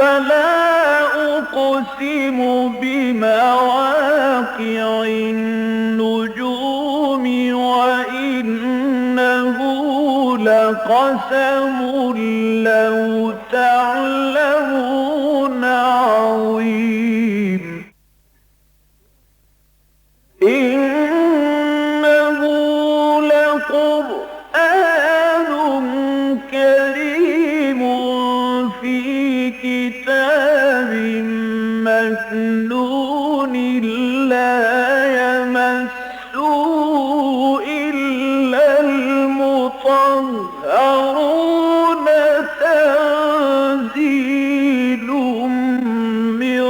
فلا أقسم بمواقع النجوم وإنه لقسم لو تعلمون عظيم إنه لقرآن كريم في كتاب مكنون لا يمسه إلا المطهرون تنزيل من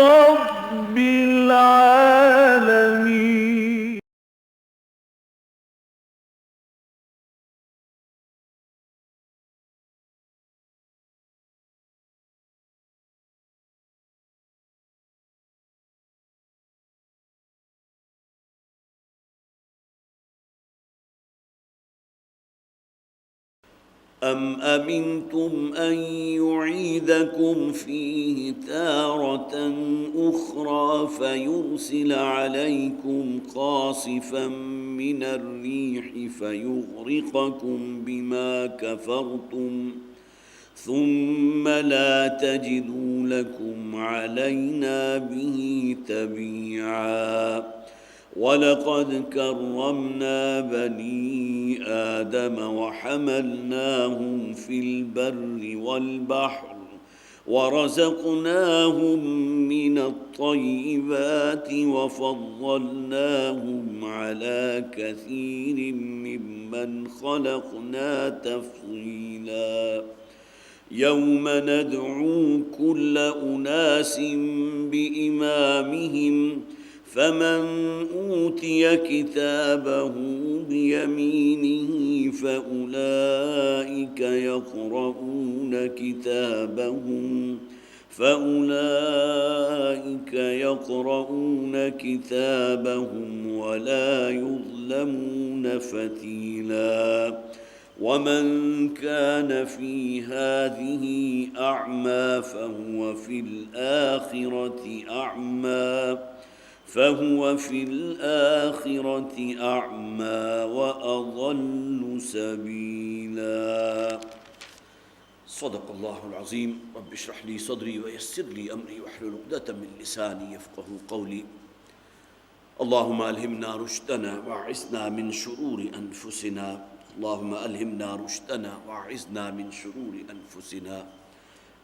رب العالمين أم أمنتم أن يعيدكم فيه تارة أخرى فيرسل عليكم قاصفا من الريح فيغرقكم بما كفرتم ثم لا تجدوا لكم علينا به تبيعا ولقد كرمنا بني آدم وحملناهم في البر والبحر ورزقناهم من الطيبات وفضلناهم على كثير ممن خلقنا تفضيلا يوم ندعو كل أناس بإمامهم فمن أوتي كتابه بيمينه فأولئك يقرؤون كتابهم ولا يظلمون فتيلا ومن كان في هذه أعمى فهو في الآخرة أعمى وأضل سبيلا صدق الله العظيم رب اشرح لي صدري ويسر لي أمري واحلل عقدة من لساني يفقه قولي اللهم ألهمنا رشدنا وأعذنا من شرور أنفسنا اللهم ألهمنا رشدنا وأعذنا من شرور أنفسنا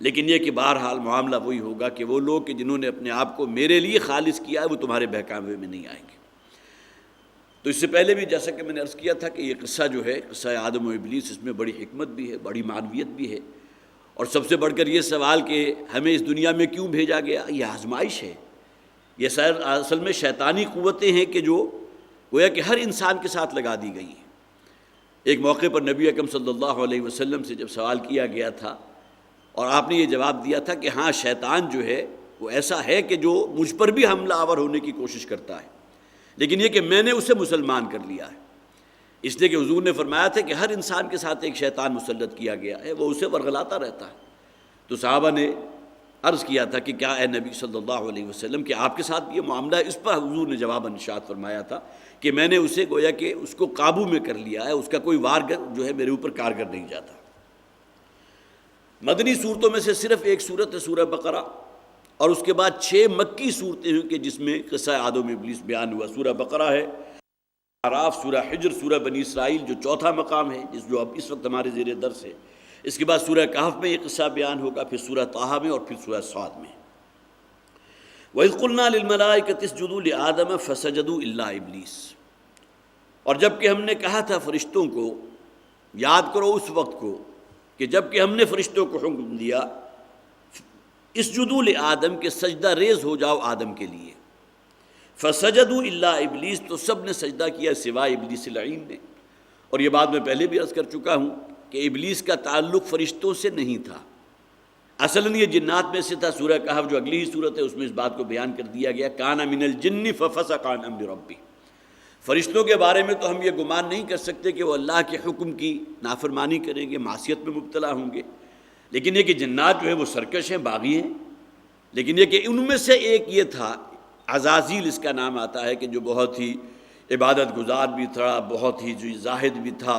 لیکن یہ کہ بہرحال معاملہ وہی ہوگا کہ وہ لوگ کہ جنہوں نے اپنے آپ کو میرے لیے خالص کیا ہے وہ تمہارے بہکاوے میں نہیں آئیں گے۔ تو اس سے پہلے بھی جیسا کہ میں نے عرض کیا تھا کہ یہ قصہ جو ہے قصہ آدم و ابلیس، اس میں بڑی حکمت بھی ہے، بڑی معنویت بھی ہے، اور سب سے بڑھ کر یہ سوال کہ ہمیں اس دنیا میں کیوں بھیجا گیا، یہ آزمائش ہے۔ یہ اصل میں شیطانی قوتیں ہیں کہ جو گویا کہ ہر انسان کے ساتھ لگا دی گئی ہیں۔ ایک موقع پر نبی اکرم صلی اللہ علیہ وسلم سے جب سوال کیا گیا تھا اور آپ نے یہ جواب دیا تھا کہ ہاں شیطان جو ہے وہ ایسا ہے کہ جو مجھ پر بھی حملہ آور ہونے کی کوشش کرتا ہے، لیکن یہ کہ میں نے اسے مسلمان کر لیا ہے۔ اس لیے کہ حضور نے فرمایا تھا کہ ہر انسان کے ساتھ ایک شیطان مسلط کیا گیا ہے، وہ اسے ورغلاتا رہتا ہے۔ تو صحابہ نے عرض کیا تھا کہ کیا اے نبی صلی اللہ علیہ وسلم کہ آپ کے ساتھ بھی یہ معاملہ ہے؟ اس پر حضور نے جواب ارشاد فرمایا تھا کہ میں نے اسے گویا کہ اس کو قابو میں کر لیا ہے، اس کا کوئی وار جو ہے میرے اوپر کارگر نہیں جاتا۔ مدنی صورتوں میں سے صرف ایک صورت ہے سورہ بقرہ، اور اس کے بعد 6 مکی صورتیں ہیں کہ جس میں قصہ آدم و ابلیس بیان ہوا۔ سورہ بقرہ ہے، اعراف، سورہ حجر، سورہ بنی اسرائیل جو چوتھا مقام ہے جو اب اس وقت ہمارے زیر درس ہے۔ اس کے بعد سورہ کہف میں یہ قصہ بیان ہوگا، پھر سورہ طٰہٰ میں، اور پھر سورہ صاد میں۔ وَإِذْ قُلْنَا لِلْمَلَائِكَةِ اسْجُدُوا لِآدَمَ فَسَجَدُوا إِلَّا إِبْلِيسَ، اور جب کہ ہم نے کہا تھا فرشتوں کو، یاد کرو اس وقت کو کہ جب کہ ہم نے فرشتوں کو حکم دیا اسجدوا لآدم کہ سجدہ ریز ہو جاؤ آدم کے لیے، فسجدوا الا ابلیس تو سب نے سجدہ کیا سوائے ابلیس لعین نے۔ اور یہ بات میں پہلے بھی عرض کر چکا ہوں کہ ابلیس کا تعلق فرشتوں سے نہیں تھا، اصلاً یہ جنات میں سے تھا۔ سورہ کہف جو اگلی ہی صورت ہے اس میں اس بات کو بیان کر دیا گیا، کان من الجن ففسق عن امر ربی۔ فرشتوں کے بارے میں تو ہم یہ گمان نہیں کر سکتے کہ وہ اللہ کے حکم کی نافرمانی کریں گے، معصیت میں مبتلا ہوں گے، لیکن یہ کہ جنات جو ہیں وہ سرکش ہیں، باغی ہیں۔ لیکن یہ کہ ان میں سے ایک یہ تھا، عزازیل اس کا نام آتا ہے، کہ جو بہت ہی عبادت گزار بھی تھا، بہت ہی جو زاہد بھی تھا،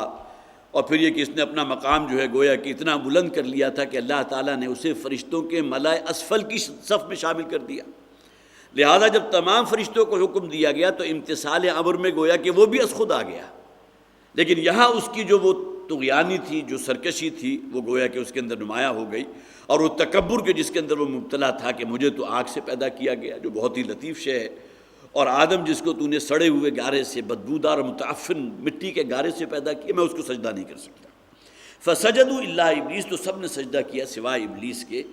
اور پھر یہ کہ اس نے اپنا مقام جو ہے گویا کہ اتنا بلند کر لیا تھا کہ اللہ تعالیٰ نے اسے فرشتوں کے ملائے اسفل کی صف میں شامل کر دیا۔ لہذا جب تمام فرشتوں کو حکم دیا گیا تو امتثال امر میں گویا کہ وہ بھی از خود آ گیا، لیکن یہاں اس کی جو وہ طغیانی تھی، جو سرکشی تھی، وہ گویا کہ اس کے اندر نمایاں ہو گئی، اور وہ تکبر کے جس کے اندر وہ مبتلا تھا کہ مجھے تو آگ سے پیدا کیا گیا جو بہت ہی لطیف شے ہے، اور آدم جس کو تو نے سڑے ہوئے گارے سے، بدبودار اور متعفن مٹی کے گارے سے پیدا کیا، میں اس کو سجدہ نہیں کر سکتا۔ فسجدوا الا ابلیس تو سب نے سجدہ کیا سوائے ابلیس کے۔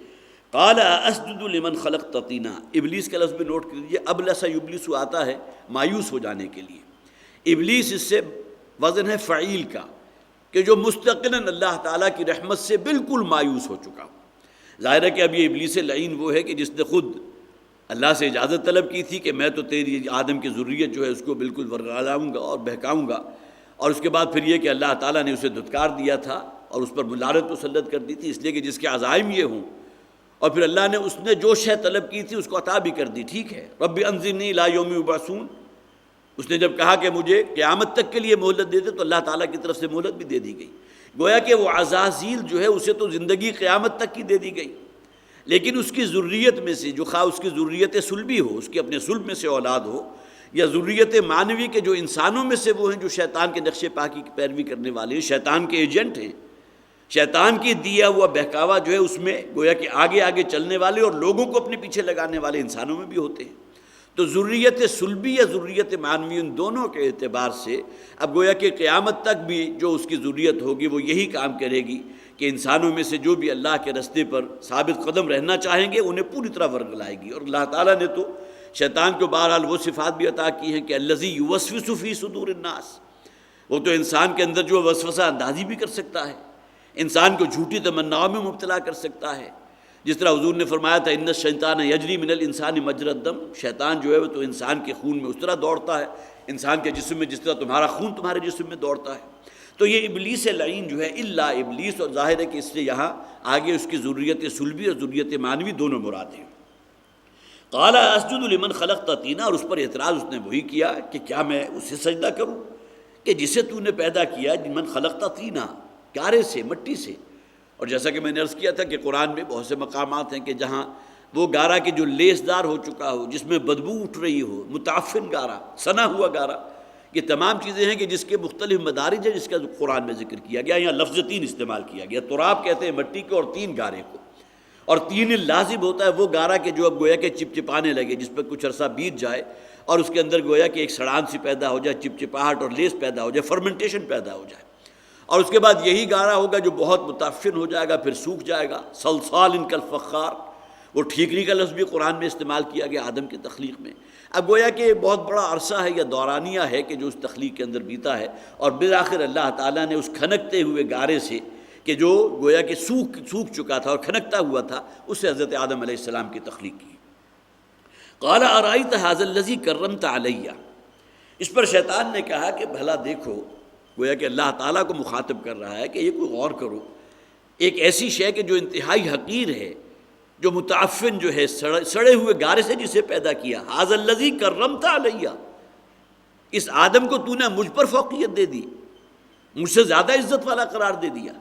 قال اسجد لمن خلقت طینا، ابلیس کا لفظ بھی نوٹ کر لیجیے، ابلس یبلس آتا ہے مایوس ہو جانے کے لیے۔ ابلیس اس سے وزن ہے فعیل کا، کہ جو مستقلاً اللہ تعالیٰ کی رحمت سے بالکل مایوس ہو چکا۔ ظاہر ہے کہ اب یہ ابلیس لعین وہ ہے کہ جس نے خود اللہ سے اجازت طلب کی تھی کہ میں تو تیری آدم کی ذریت جو ہے اس کو بالکل ورگلاؤں گا اور بہکاؤں گا، اور اس کے بعد پھر یہ کہ اللہ تعالیٰ نے اسے دھتکار دیا تھا اور اس پر لعنت مسلط کر دی تھی، اس لیے کہ جس کے عزائم یہ ہوں، اور پھر اللہ نے اس نے جو شے طلب کی تھی اس کو عطا بھی کر دی۔ ٹھیک ہے، رب انظرنی الی یوم یبعثون، اس نے جب کہا کہ مجھے قیامت تک کے لیے مہلت دے دے تو اللہ تعالیٰ کی طرف سے مہلت بھی دے دی گئی۔ گویا کہ وہ عزازیل جو ہے اسے تو زندگی قیامت تک کی دے دی گئی، لیکن اس کی ذریت میں سے، جو خواہ اس کی ذریت سلبی ہو، اس کے اپنے سلب میں سے اولاد ہو، یا ذریت معنوی کے جو انسانوں میں سے وہ ہیں جو شیطان کے نقش پاکی کی پیروی کرنے والے ہیں، شیطان کے ایجنٹ ہیں، شیطان کی دیا ہوا بہکاوا جو ہے اس میں گویا کہ آگے آگے چلنے والے اور لوگوں کو اپنے پیچھے لگانے والے انسانوں میں بھی ہوتے ہیں۔ تو ذریت سلبی یا ذریت معنوی ان دونوں کے اعتبار سے اب گویا کہ قیامت تک بھی جو اس کی ذریت ہوگی وہ یہی کام کرے گی کہ انسانوں میں سے جو بھی اللہ کے رستے پر ثابت قدم رہنا چاہیں گے انہیں پوری طرح ورگلائے گی۔ اور اللہ تعالیٰ نے تو شیطان کو بہرحال وہ صفات بھی عطا کی ہیں کہ الذی یوسوس فی صدور الناس، وہ تو انسان کے اندر جو وسوسہ اندازی بھی کر سکتا ہے، انسان کو جھوٹی تمناؤں میں مبتلا کر سکتا ہے۔ جس طرح حضور نے فرمایا تھا ان الشیطان یجری من الانسان مجری الدم، شیطان جو ہے وہ تو انسان کے خون میں اس طرح دوڑتا ہے، انسان کے جسم میں جس طرح تمہارا خون تمہارے جسم میں دوڑتا ہے۔ تو یہ ابلیس لعین جو ہے الا ابلیس، اور ظاہر ہے کہ اس سے یہاں آگے اس کی ذریت سلبی اور ذریت معنوی دونوں مراد ہیں۔ قال اسجد لمن خلقت طینا، اور اس پر اعتراض اس نے وہی کیا کہ کیا میں اسے سجدہ کروں کہ جسے تو نے پیدا کیا، من خلقت طینا، گارے سے، مٹی سے۔ اور جیسا کہ میں نے عرض کیا تھا کہ قرآن میں بہت سے مقامات ہیں کہ جہاں وہ گارا کہ جو لیسدار ہو چکا ہو، جس میں بدبو اٹھ رہی ہو، متعفن گارا، سنا ہوا گارا، یہ تمام چیزیں ہیں کہ جس کے مختلف مدارج ہیں، جس کا قرآن میں ذکر کیا گیا۔ یہاں لفظ تین استعمال کیا گیا، تراب کہتے ہیں مٹی کو اور تین گارے کو، اور تین لازم ہوتا ہے وہ گارا کہ جو اب گویا کہ چپچپانے لگے، جس پہ کچھ عرصہ بیت جائے اور اس کے اندر گویا کہ ایک سڑان سی پیدا ہو جائے، چپچپاہٹ اور لیس پیدا ہو جائے، فرمنٹیشن پیدا ہو جائے، اور اس کے بعد یہی گارا ہوگا جو بہت متعفن ہو جائے گا، پھر سوکھ جائے گا۔ صلصال کالفخار، وہ ٹھیکری کا لفظ بھی قرآن میں استعمال کیا گیا آدم کی تخلیق میں۔ اب گویا کہ بہت بڑا عرصہ ہے یا دورانیہ ہے کہ جو اس تخلیق کے اندر بیتا ہے، اور بالآخر اللہ تعالیٰ نے اس کھنکتے ہوئے گارے سے کہ جو گویا کہ سوکھ چکا تھا اور کھنکتا ہوا تھا، اس سے حضرت آدم علیہ السلام کی تخلیق کی۔ قال ارأیت ھذا الذی کرمت علی، اس پر شیطان نے کہا کہ بھلا دیکھو، گویا کہ اللہ تعالیٰ کو مخاطب کر رہا ہے کہ یہ کوئی غور کرو، ایک ایسی شے کہ جو انتہائی حقیر ہے، جو متعفن جو ہے، سڑے ہوئے گارے سے جسے پیدا کیا، ھذا الذی کرمت علی، اس آدم کو تو نے مجھ پر فوقیت دے دی، مجھ سے زیادہ عزت والا قرار دے دیا۔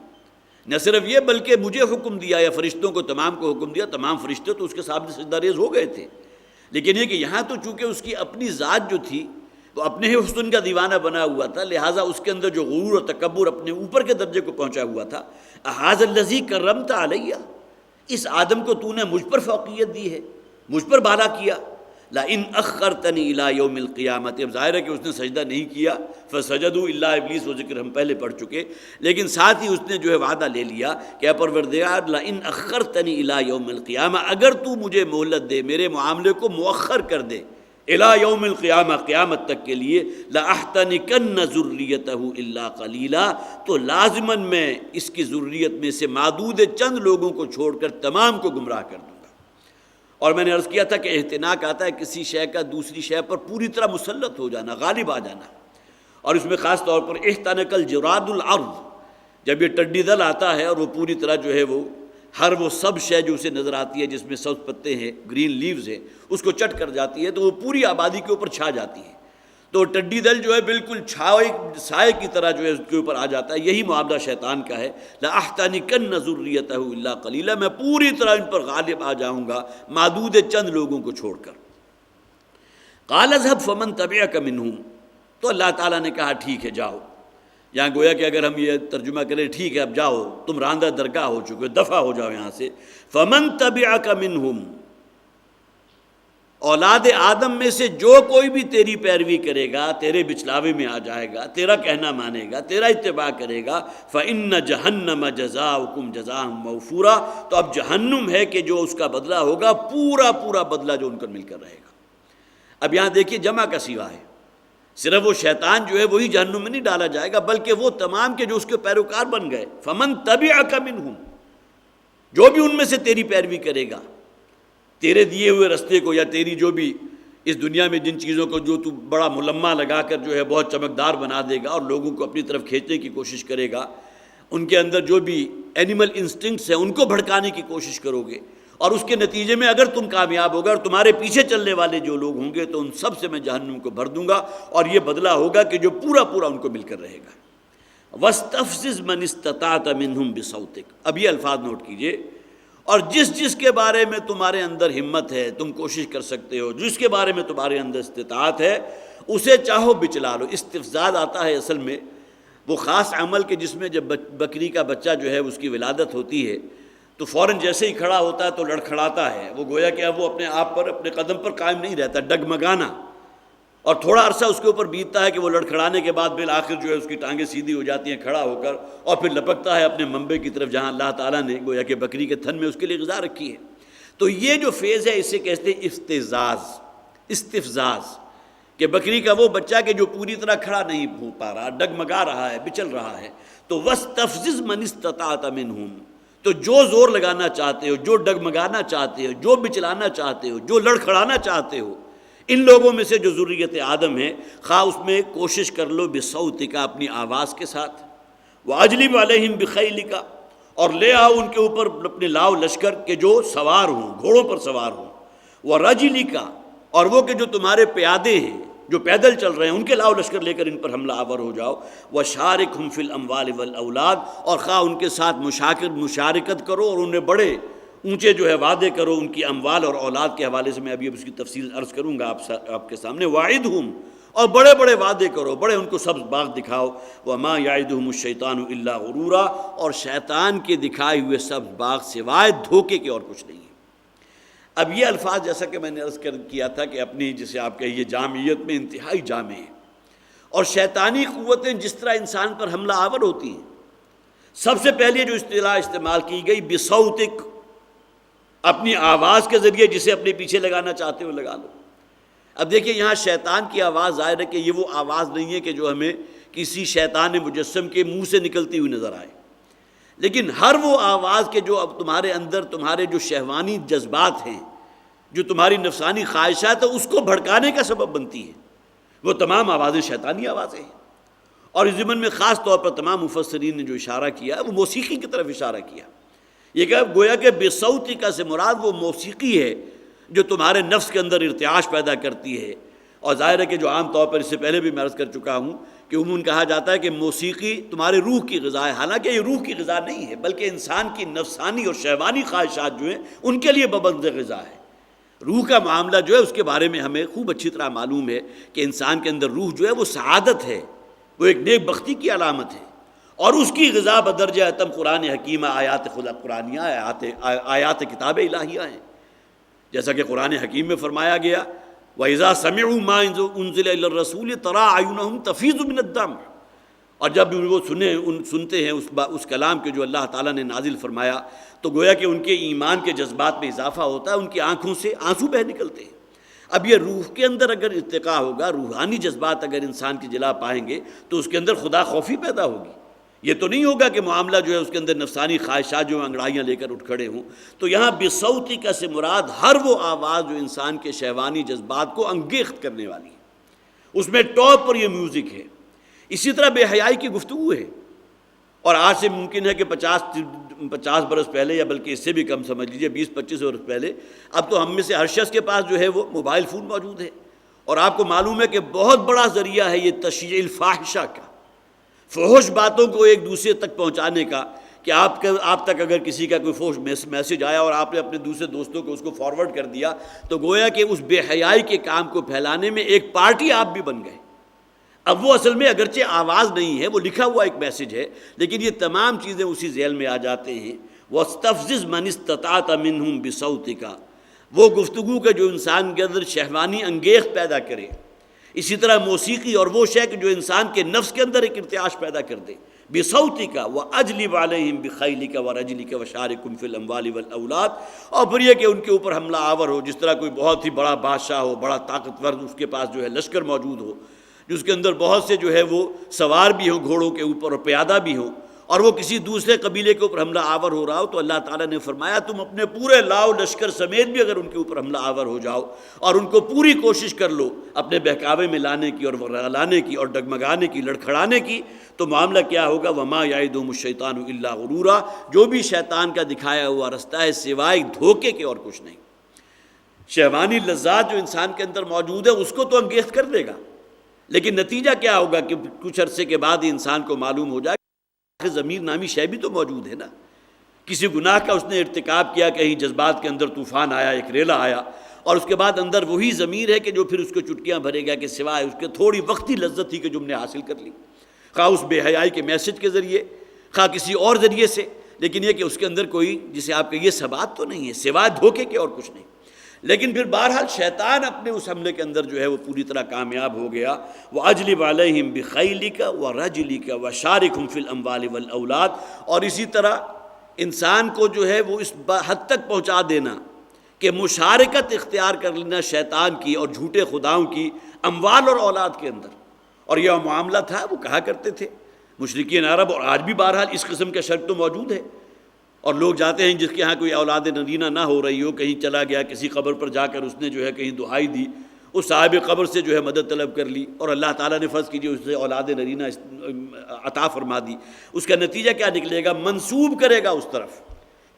نہ صرف یہ بلکہ مجھے حکم دیا، یا فرشتوں کو تمام کو حکم دیا، تمام فرشتے تو اس کے سامنے سجدہ ریز ہو گئے تھے، لیکن یہ کہ یہاں تو چونکہ اس کی اپنی ذات جو تھی وہ اپنے ہی حسن کا دیوانہ بنا ہوا تھا، لہٰذا اس کے اندر جو غرور اور تکبر اپنے اوپر کے درجے کو پہنچا ہوا تھا، ھذا الذی کرمت علی، اس آدم کو تو نے مجھ پر فوقیت دی ہے، مجھ پر بالا کیا۔ لئن اخرتنی الی یوم القیامت، اب ظاہر ہے کہ اس نے سجدہ نہیں کیا، فسجدوا الا ابلیس، وہ ذکر ہم پہلے پڑھ چکے، لیکن ساتھ ہی اس نے جو ہے وعدہ لے لیا کہ اے پروردگار لئن اخرتنی الی یوم القیامہ، اگر تو مجھے مہلت دے، میرے معاملے کو مؤخر کر دے الی یوم القیامہ، قیامت تک کے لیے، لاحتنکن ذریتہ الا قلیلا، تو لازماً میں اس کی ذریت میں سے معدود چند لوگوں کو چھوڑ کر تمام کو گمراہ کر دوں گا۔ اور میں نے عرض کیا تھا کہ احتناق آتا ہے کسی شے کا دوسری شے پر پوری طرح مسلط ہو جانا، غالب آ جانا، اور اس میں خاص طور پر احتنق الجراد الارض، جب یہ ٹڈی دل آتا ہے اور وہ پوری طرح جو ہے وہ ہر وہ سب شے جو اسے نظر آتی ہے جس میں سبز پتے ہیں، گرین لیوز ہیں، اس کو چٹ کر جاتی ہے، تو وہ پوری آبادی کے اوپر چھا جاتی ہے، تو ٹڈی دل جو ہے بالکل سائے کی طرح جو ہے اس کے اوپر آ جاتا ہے۔ یہی معاملہ شیطان کا ہے، لَأَحْتَنِكَنَّ ذُرِّيَّتَهُ إِلَّا قَلِيلًا، میں پوری طرح ان پر غالب آ جاؤں گا معدود چند لوگوں کو چھوڑ کر۔ قَالَ اذْهَبْ فَمَن تَبِعَكَ مِنْهُمْ، تو اللہ تعالیٰ نے کہا ٹھیک ہے جاؤ، یہاں گویا کہ اگر ہم یہ ترجمہ کریں ٹھیک ہے اب جاؤ، تم راندہ درگاہ ہو چکے ہو، دفع ہو جاؤ یہاں سے۔ فَمَن تَبِعَكَ مِنْهُمْ، اولاد آدم میں سے جو کوئی بھی تیری پیروی کرے گا، تیرے بچلاوے میں آ جائے گا، تیرا کہنا مانے گا، تیرا اتباع کرے گا، فَإِنَّ جَهَنَّمَ جَزَاؤُكُمْ جَزَاءً مَوْفُورًا، تو اب جہنم ہے کہ جو اس کا بدلہ ہوگا پورا بدلہ جو ان پر مل کر رہے گا۔ اب یہاں دیکھیے جمع کا صیغہ ہے، صرف وہ شیطان جو ہے وہی جہنم میں نہیں ڈالا جائے گا، بلکہ وہ تمام کے جو اس کے پیروکار بن گئے، فَمَن تَبِعَكَ مِنْهُمْ، جو بھی ان میں سے تیری پیروی کرے گا، تیرے دیے ہوئے رستے کو، یا تیری جو بھی اس دنیا میں جن چیزوں کو جو تو بڑا ملمہ لگا کر جو ہے بہت چمکدار بنا دے گا اور لوگوں کو اپنی طرف کھینچنے کی کوشش کرے گا، ان کے اندر جو بھی اینیمل انسٹنکٹس ہیں ان کو بھڑکانے کی کوشش کرو گے، اور اس کے نتیجے میں اگر تم کامیاب ہوگا اور تمہارے پیچھے چلنے والے جو لوگ ہوں گے تو ان سب سے میں جہنم کو بھر دوں گا، اور یہ بدلہ ہوگا کہ جو پورا ان کو مل کر رہے گا۔ وَاسْتَفْزِزْ مَنِ اسْتَطَعْتَ مِنْهُمْ بِصَوْتِكَ، اب یہ الفاظ نوٹ کیجئے، اور جس کے بارے میں تمہارے اندر ہمت ہے، تم کوشش کر سکتے ہو، جس کے بارے میں تمہارے اندر استطاعت ہے، اسے چاہو بچلا لو۔ استفزاز آتا ہے اصل میں وہ خاص عمل کہ جس میں جب بکری کا بچہ جو ہے اس کی ولادت ہوتی ہے تو فوراً جیسے ہی کھڑا ہوتا ہے تو لڑکھڑاتا ہے، وہ گویا کہ اب وہ اپنے آپ پر، اپنے قدم پر قائم نہیں رہتا، ڈگمگانا، اور تھوڑا عرصہ اس کے اوپر بیتتا ہے کہ وہ لڑکھڑانے کے بعد بالآخر جو ہے اس کی ٹانگیں سیدھی ہو جاتی ہیں کھڑا ہو کر، اور پھر لپکتا ہے اپنے منبع کی طرف جہاں اللہ تعالیٰ نے گویا کہ بکری کے تھن میں اس کے لیے غذا رکھی ہے۔ تو یہ جو فیز ہے اسے کہتے ہیں استفزاز، کہ بکری کا وہ بچہ کہ جو پوری طرح کھڑا نہیں ہو پا رہا، ڈگمگا رہا ہے، بچل رہا ہے، تو وَاسْتَفْزِزْ مَنِ اسْتَطَعْتَ مِنْهُمْ، تو جو زور لگانا چاہتے ہو، جو ڈگمگانا چاہتے ہو، جو بچلانا چاہتے ہو، جو لڑکھڑانا چاہتے ہو، ان لوگوں میں سے جو ذریت آدم ہے، خواہ اس میں کوشش کر لو بِصَوْتِكَ، اپنی آواز کے ساتھ، وَأَجْلِبْ عَلَيْهِمْ بِخَيْلِكَ، اور لے آؤ ان کے اوپر اپنے لاؤ لشکر کے جو سوار ہوں، گھوڑوں پر سوار ہوں، وَرَجِلِكَ، اور وہ کہ جو تمہارے پیادے ہیں، جو پیدل چل رہے ہیں، ان کے لاؤ لشکر لے کر ان پر حملہ آور ہو جاؤ، وَشَارِكْهُمْ فِي الْأَمْوَالِ وَالْأَوْلَادِ، اور خواہ ان کے ساتھ مشارکت کرو اور انہیں بڑے اونچے جو ہے وعدے کرو ان کی اموال اور اولاد کے حوالے سے، میں ابھی اس کی تفصیل عرض کروں گا آپ کے سامنے۔ وَعِدْهُمْ، اور بڑے بڑے وعدے کرو، بڑے ان کو سبز باغ دکھاؤ۔ وَمَا يَعِدُهُمُ الشَّيْطَانُ إِلَّا غُرُورًا، اور شیطان کے دکھائے ہوئے سبز باغ سوائے دھوکے کے اور کچھ نہیں ہے۔ اب یہ الفاظ جیسا کہ میں نے عرض کیا تھا کہ اپنی جسے آپ کہیے جامعیت میں انتہائی جامع ہیں، اور شیطانی قوتیں جس طرح انسان پر حملہ آور ہوتی ہیں، سب سے پہلے جو اصطلاح استعمال کی گئی بِصَوْتِک، اپنی آواز کے ذریعے جسے اپنے پیچھے لگانا چاہتے ہو لگا لو۔ اب دیکھیں یہاں شیطان کی آواز ظاہر ہے کہ یہ وہ آواز نہیں ہے کہ جو ہمیں کسی شیطان مجسم کے منہ سے نکلتی ہوئی نظر آئے، لیکن ہر وہ آواز کے جو اب تمہارے اندر تمہارے جو شہوانی جذبات ہیں، جو تمہاری نفسانی خواہشات ہیں، اس کو بھڑکانے کا سبب بنتی ہے، وہ تمام آوازیں شیطانی آوازیں ہیں۔ اور اس ضمن میں خاص طور پر تمام مفسرین نے جو اشارہ کیا وہ موسیقی کی طرف اشارہ کیا۔ یہ کہ گویا کہ بِصَوْتِکَ سے مراد وہ موسیقی ہے جو تمہارے نفس کے اندر ارتعاش پیدا کرتی ہے۔ اور ظاہر ہے کہ جو عام طور پر اس سے پہلے بھی میں عرض کر چکا ہوں کہ عموماً کہا جاتا ہے کہ موسیقی تمہارے روح کی غذا ہے، حالانکہ یہ روح کی غذا نہیں ہے، بلکہ انسان کی نفسانی اور شہوانی خواہشات جو ہیں ان کے لیے بمنزلہ غذا ہے۔ روح کا معاملہ جو ہے اس کے بارے میں ہمیں خوب اچھی طرح معلوم ہے کہ انسان کے اندر روح جو ہے وہ سعادت ہے، وہ ایک نیک بختی کی علامت ہے، اور اس کی غذا بدرجہ اتم قرآن حکیمہ، آیات خدا قرآنیہ، آیات کتاب الہیہ ہیں۔ جیسا کہ قرآن حکیم میں فرمایا گیا وَإِذَا سَمِعُوا مَا أُنزِلَ إِلَى الرَّسُولِ تَرَىٰ أَعْيُنَهُمْ تَفِيضُ مِنَ الدَّمْعِ، اور جب وہ سنتے ہیں اس کلام کے جو اللہ تعالیٰ نے نازل فرمایا تو گویا کہ ان کے ایمان کے جذبات میں اضافہ ہوتا ہے، ان کی آنکھوں سے آنسو بہہ نکلتے ہیں۔ اب یہ روح کے اندر اگر ارتقاء ہوگا، روحانی جذبات اگر انسان کی جلا پائیں گے تو اس کے اندر خدا خوفی پیدا ہوگی۔ یہ تو نہیں ہوگا کہ معاملہ جو ہے اس کے اندر نفسانی خواہشات جو انگڑائیاں لے کر اٹھ کھڑے ہوں۔ تو یہاں بِصَوْتِکَ سے مراد ہر وہ آواز جو انسان کے شہوانی جذبات کو انگیخت کرنے والی ہے، اس میں ٹاپ پر یہ میوزک ہے۔ اسی طرح بے حیائی کی گفتگو ہے، اور آج سے ممکن ہے کہ 50 برس پہلے، یا بلکہ اس سے بھی کم سمجھ لیجئے 20-25 برس پہلے، اب تو ہم میں سے ہر شخص کے پاس جو ہے وہ موبائل فون موجود ہے، اور آپ کو معلوم ہے کہ بہت بڑا ذریعہ ہے یہ تشییع الفاحشہ کا، فحش باتوں کو ایک دوسرے تک پہنچانے کا، کہ آپ تک اگر کسی کا کوئی فحش میسج آیا اور آپ نے اپنے دوسرے دوستوں کو اس کو فارورڈ کر دیا تو گویا کہ اس بے حیائی کے کام کو پھیلانے میں ایک پارٹی آپ بھی بن گئے۔ اب وہ اصل میں اگرچہ آواز نہیں ہے، وہ لکھا ہوا ایک میسج ہے، لیکن یہ تمام چیزیں اسی ذیل میں آ جاتے ہیں۔ وَاسْتَفْزِزْ مَنِ اسْتَطَعْتَ مِنْهُمْ بِصَوْتِكَ، وہ گفتگو کا جو انسان کے اندر شہوانی انگیخت پیدا کرے۔ اسی طرح موسیقی اور وہ شے جو انسان کے نفس کے اندر ایک ارتعاش پیدا کر دے۔ بِصَوْتِكَ وَأَجْلِبْ عَلَيْهِمْ بِخَيْلِكَ وَرَجْلِكَ وَشَارِكُمْ فِي الْأَمْوَالِ وَالْأَوْلَادِ، اور پھر یہ کہ ان کے اوپر حملہ آور ہو، جس طرح کوئی بہت ہی بڑا بادشاہ ہو، بڑا طاقتور، اس کے پاس جو ہے لشکر موجود ہو، جس کے اندر بہت سے جو ہے وہ سوار بھی ہوں گھوڑوں کے اوپر اور پیادہ بھی ہوں، اور وہ کسی دوسرے قبیلے کے اوپر حملہ آور ہو رہا ہو، تو اللہ تعالیٰ نے فرمایا تم اپنے پورے لاؤ لشکر سمیت بھی اگر ان کے اوپر حملہ آور ہو جاؤ اور ان کو پوری کوشش کر لو اپنے بہکاوے میں لانے کی اور لانے کی اور ڈگمگانے کی، لڑکھڑانے کی، تو معاملہ کیا ہوگا؟ وَمَا يَعِدُهُمُ الشَّيْطَانُ إِلَّا غُرُورًا، جو بھی شیطان کا دکھایا ہوا رستہ ہے سوائے دھوکے کے اور کچھ نہیں۔ شہوانی لذات جو انسان کے اندر موجود ہے اس کو تو انگیخت کر دے گا، لیکن نتیجہ کیا ہوگا کہ کچھ عرصے کے بعد ہی انسان کو معلوم ہو جائے کہ ضمیر نامی شے بھی تو موجود ہے نا۔ کسی گناہ کا اس نے ارتکاب کیا، کہیں جذبات کے اندر طوفان آیا، ایک ریلا آیا، اور اس کے بعد اندر وہی ضمیر ہے کہ جو پھر اس کو چٹکیاں بھرے گا کہ سوائے اس کے تھوڑی وقتی لذت تھی کہ جو ہم نے حاصل کر لی، خواہ اس بے حیائی کے میسج کے ذریعے، خواہ کسی اور ذریعے سے، لیکن یہ کہ اس کے اندر کوئی جسے آپ کہیے ثبات تو نہیں ہے سوائے دھوکے کے اور کچھ نہیں۔ لیکن پھر بہرحال شیطان اپنے اس حملے کے اندر جو ہے وہ پوری طرح کامیاب ہو گیا۔ وَأَجْلِبْ عَلَيْهِمْ بِخَيْلِكَ وَرَجْلِكَ وَشَارِكْهُمْ فِي الْأَمْوَالِ وَالْأَوْلَادِ، اور اسی طرح انسان کو جو ہے وہ اس حد تک پہنچا دینا کہ مشارکت اختیار کر لینا شیطان کی اور جھوٹے خداؤں کی اموال اور اولاد کے اندر۔ اور یہ معاملہ تھا، وہ کہا کرتے تھے مشرکین عرب، اور آج بھی بہرحال اس قسم کا شرک تو موجود ہے، اور لوگ جاتے ہیں جس کے ہاں کوئی اولاد نرینہ نہ ہو رہی ہو، کہیں چلا گیا کسی قبر پر جا کر اس نے جو ہے کہیں دعائی دی، اس صاحب قبر سے جو ہے مدد طلب کر لی، اور اللہ تعالیٰ نے فرض کیجیے اس سے اولاد نرینہ عطا فرما دی۔ اس کا نتیجہ کیا نکلے گا؟ منسوب کرے گا اس طرف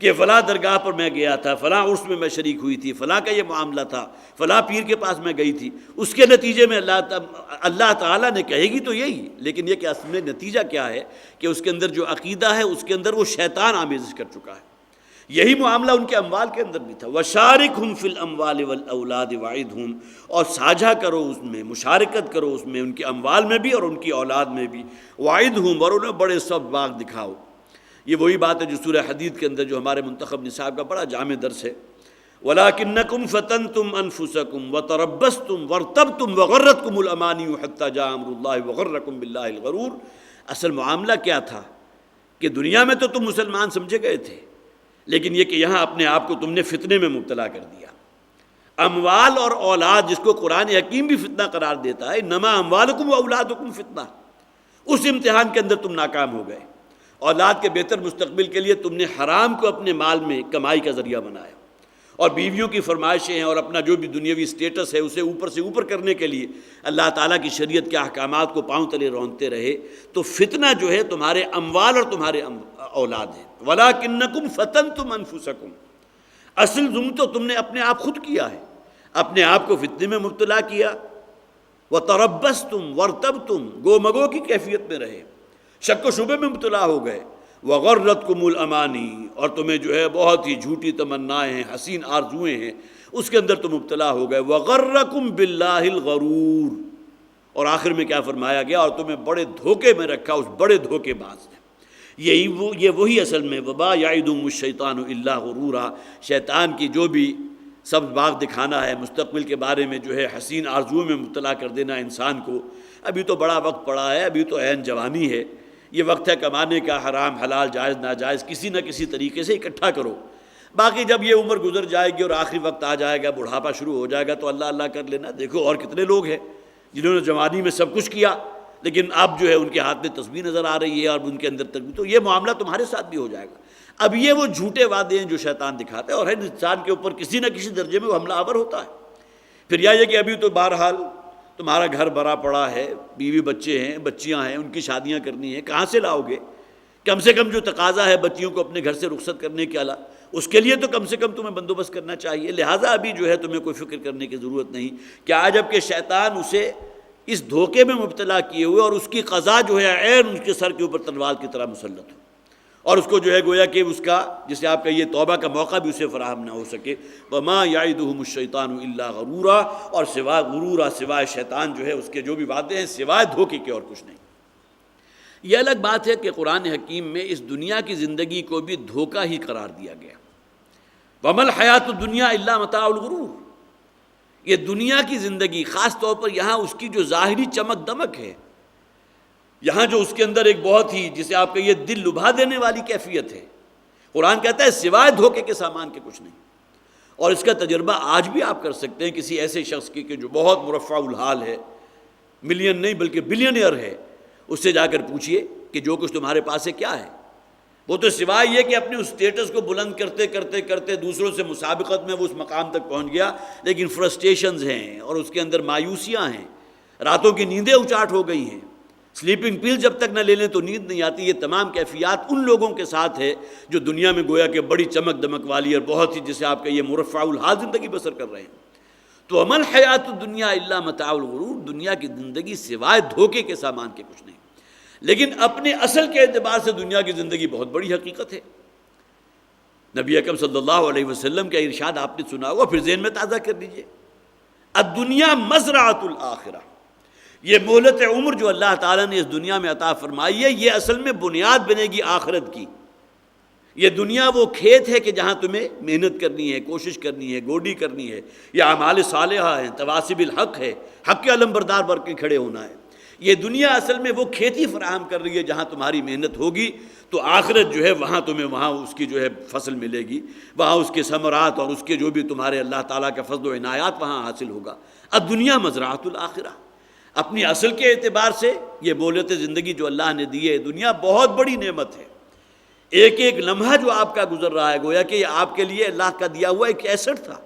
کہ فلاں درگاہ پر میں گیا تھا، فلاں عرس میں شریک ہوئی تھی، فلاں کا یہ معاملہ تھا، فلاں پیر کے پاس میں گئی تھی، اس کے نتیجے میں اللہ تعالیٰ نے کہے گی تو یہی، لیکن یہ کہ اصل میں نتیجہ کیا ہے کہ اس کے اندر جو عقیدہ ہے اس کے اندر وہ شیطان آمیزش کر چکا ہے۔ یہی معاملہ ان کے اموال کے اندر بھی تھا. وَشَارِكْهُمْ فِي الْأَمْوَالِ وَالْأَوْلَادِ وَعِدْهُمْ، اور ساجھا کرو اس میں، مشارکت کرو اس میں، ان کے اموال میں بھی اور ان کی اولاد میں بھی. وَعِدْهُمْ، اور انہیں بڑے سب باغ دکھاؤ. یہ وہی بات ہے جو سورہ حدید کے اندر جو ہمارے منتخب نصاب کا بڑا جامع درس ہے. وَلَكِنَّكُمْ فَتَنْتُمْ أَنفُسَكُمْ وَتَرَبَّصْتُمْ وَارْتَبْتُمْ وَغَرَّتْكُمُ الْأَمَانِيُّ حَتَّى جَاءَ أَمْرُ اللَّهِ وَغَرَّكُمْ بِاللَّهِ الْغَرُورُ. اصل معاملہ کیا تھا کہ دنیا میں تو تم مسلمان سمجھے گئے تھے، لیکن یہ کہ یہاں اپنے آپ کو تم نے فتنے میں مبتلا کر دیا. اموال اور اولاد، جس کو قرآن حکیم بھی فتنہ قرار دیتا ہے، انما اموالکم و اولادکم فتنہ، اس امتحان کے اندر تم ناکام ہو گئے. اولاد کے بہتر مستقبل کے لیے تم نے حرام کو اپنے مال میں کمائی کا ذریعہ بنایا، اور بیویوں کی فرمائشیں ہیں اور اپنا جو بھی دنیاوی سٹیٹس ہے اسے اوپر سے اوپر کرنے کے لیے اللہ تعالیٰ کی شریعت کے احکامات کو پاؤں تلے رونتے رہے. تو فتنہ جو ہے تمہارے اموال اور تمہارے اولاد ہے. وَلَكِنَّكُمْ فَتَنْتُمْ أَنفُسَكُمْ، اصل ظلم تو تم نے اپنے آپ خود کیا ہے، اپنے آپ کو فتنے میں مبتلا کیا. وَتَرَبَّصْتُمْ وَارْتَبْتُمْ، گو مگو کی کیفیت میں رہے، شک و شبے میں مبتلا ہو گئے. وَغَرَّتْكُمُ الْأَمَانِي، اور تمہیں جو ہے بہت ہی جھوٹی تمنائیں ہیں، حسین آرزویں ہیں، اس کے اندر تم مبتلا ہو گئے. وَغَرَّكُمْ بِاللَّهِ الْغَرُورُ، اور آخر میں کیا فرمایا گیا، اور تمہیں بڑے دھوکے میں رکھا اس بڑے دھوکے باز نے. یہ وہی اصل میں وَمَا يَعِدُهُمُ الشَّيْطَانُ إِلَّا غُرُورًا، شیطان کی جو بھی سب باغ دکھانا ہے، مستقبل کے بارے میں جو ہے حسین آرزوؤں میں مبتلا کر دینا انسان کو. ابھی تو بڑا وقت پڑا ہے، ابھی تو عین جوانی ہے، یہ وقت ہے کمانے کا، حرام حلال جائز ناجائز کسی نہ کسی طریقے سے اکٹھا کرو. باقی جب یہ عمر گزر جائے گی اور آخری وقت آ جائے گا، بڑھاپا شروع ہو جائے گا، تو اللہ اللہ کر لینا. دیکھو اور کتنے لوگ ہیں جنہوں نے جوانی میں سب کچھ کیا، لیکن اب جو ہے ان کے ہاتھ میں تسبیح نظر آ رہی ہے اور ان کے اندر تک، تو یہ معاملہ تمہارے ساتھ بھی ہو جائے گا. اب یہ وہ جھوٹے وعدے ہیں جو شیطان دکھاتا ہے، اور ہر انسان کے اوپر کسی نہ کسی درجے میں وہ حملہ آور ہوتا ہے. پھر یہ کہ ابھی تو بہرحال تمہارا گھر بھرا پڑا ہے، بیوی بچے ہیں، بچیاں ہیں، ان کی شادیاں کرنی ہیں، کہاں سے لاؤ گے؟ کم سے کم جو تقاضا ہے بچیوں کو اپنے گھر سے رخصت کرنے کے علاوہ، اس کے لیے تو کم سے کم تمہیں بندوبست کرنا چاہیے. لہٰذا ابھی جو ہے تمہیں کوئی فکر کرنے کی ضرورت نہیں. کیا جب کہ شیطان اسے اس دھوکے میں مبتلا کیے ہوئے اور اس کی قضا جو ہے عین اس کے سر کے اوپر تلوار کی طرح مسلط ہو، اور اس کو جو ہے گویا کہ اس کا جسے آپ کہیے توبہ کا موقع بھی اسے فراہم نہ ہو سکے. وَمَا يَعِدُهُمُ الشَّيْطَانُ إِلَّا غَرُورًا، اور سوائے غرورا، سوائے شیطان جو ہے اس کے جو بھی وعدے ہیں سوائے دھوکے کے اور کچھ نہیں. یہ الگ بات ہے کہ قرآن حکیم میں اس دنیا کی زندگی کو بھی دھوکہ ہی قرار دیا گیا. وَمَا الْحَيَاةُ الدُّنْيَا إِلَّا مَتَاعُ الْغُرُورِ، یہ دنیا کی زندگی خاص طور پر یہاں اس کی جو ظاہری چمک دمک ہے، یہاں جو اس کے اندر ایک بہت ہی جسے آپ کہیے دل لبھا دینے والی کیفیت ہے، قرآن کہتا ہے سوائے دھوکے کے سامان کے کچھ نہیں. اور اس کا تجربہ آج بھی آپ کر سکتے ہیں کسی ایسے شخص کی کہ جو بہت مرفع الحال ہے، ملین نہیں بلکہ بلینئر ہے، اس سے جا کر پوچھئے کہ جو کچھ تمہارے پاس ہے کیا ہے. وہ تو سوائے یہ کہ اپنے اس سٹیٹس کو بلند کرتے کرتے کرتے دوسروں سے مسابقت میں وہ اس مقام تک پہنچ گیا، لیکن فرسٹریشنز ہیں اور اس کے اندر مایوسیاں ہیں، راتوں کی نیندیں اچاٹ ہو گئی ہیں، سلیپنگ پل جب تک نہ لے لیں تو نیند نہیں آتی. یہ تمام کیفیات ان لوگوں کے ساتھ ہے جو دنیا میں گویا کہ بڑی چمک دمک والی اور بہت ہی جسے آپ کہیے مرفع الحال زندگی بسر کر رہے ہیں. تو وَمَا الْحَيَاةُ الدُّنْيَا إِلَّا مَتَاعُ الْغُرُورِ، دنیا کی زندگی سوائے دھوکے کے سامان کے کچھ نہیں. لیکن اپنے اصل کے اعتبار سے دنیا کی زندگی بہت بڑی حقیقت ہے. نبی اکرم صلی اللہ علیہ وسلم کا ارشاد آپ نے سنا ہوا، پھر ذہن میں تازہ کر لیجئے. الدنیا مزرعۃ الآخرہ، یہ مہلت عمر جو اللہ تعالیٰ نے اس دنیا میں عطا فرمائی ہے، یہ اصل میں بنیاد بنے گی آخرت کی. یہ دنیا وہ کھیت ہے کہ جہاں تمہیں محنت کرنی ہے، کوشش کرنی ہے، گوڈی کرنی ہے، یہ اعمال صالحہ ہیں، تواسب الحق ہے، حق کے علم بردار بن کے کھڑے ہونا ہے. یہ دنیا اصل میں وہ کھیتی فراہم کر رہی ہے جہاں تمہاری محنت ہوگی تو آخرت جو ہے وہاں تمہیں وہاں اس کی جو ہے فصل ملے گی، وہاں اس کے ثمرات اور اس کے جو بھی تمہارے اللہ تعالیٰ کا فضل و عنایات وہاں حاصل ہوگا. اب دنیا مزرعۃ الآخرہ، اپنی اصل کے اعتبار سے یہ مہلت زندگی جو اللہ نے دی ہے، دنیا بہت بڑی نعمت ہے. ایک ایک لمحہ جو آپ کا گزر رہا ہے گویا کہ یہ آپ کے لیے اللہ کا دیا ہوا ایک ایسٹ تھا.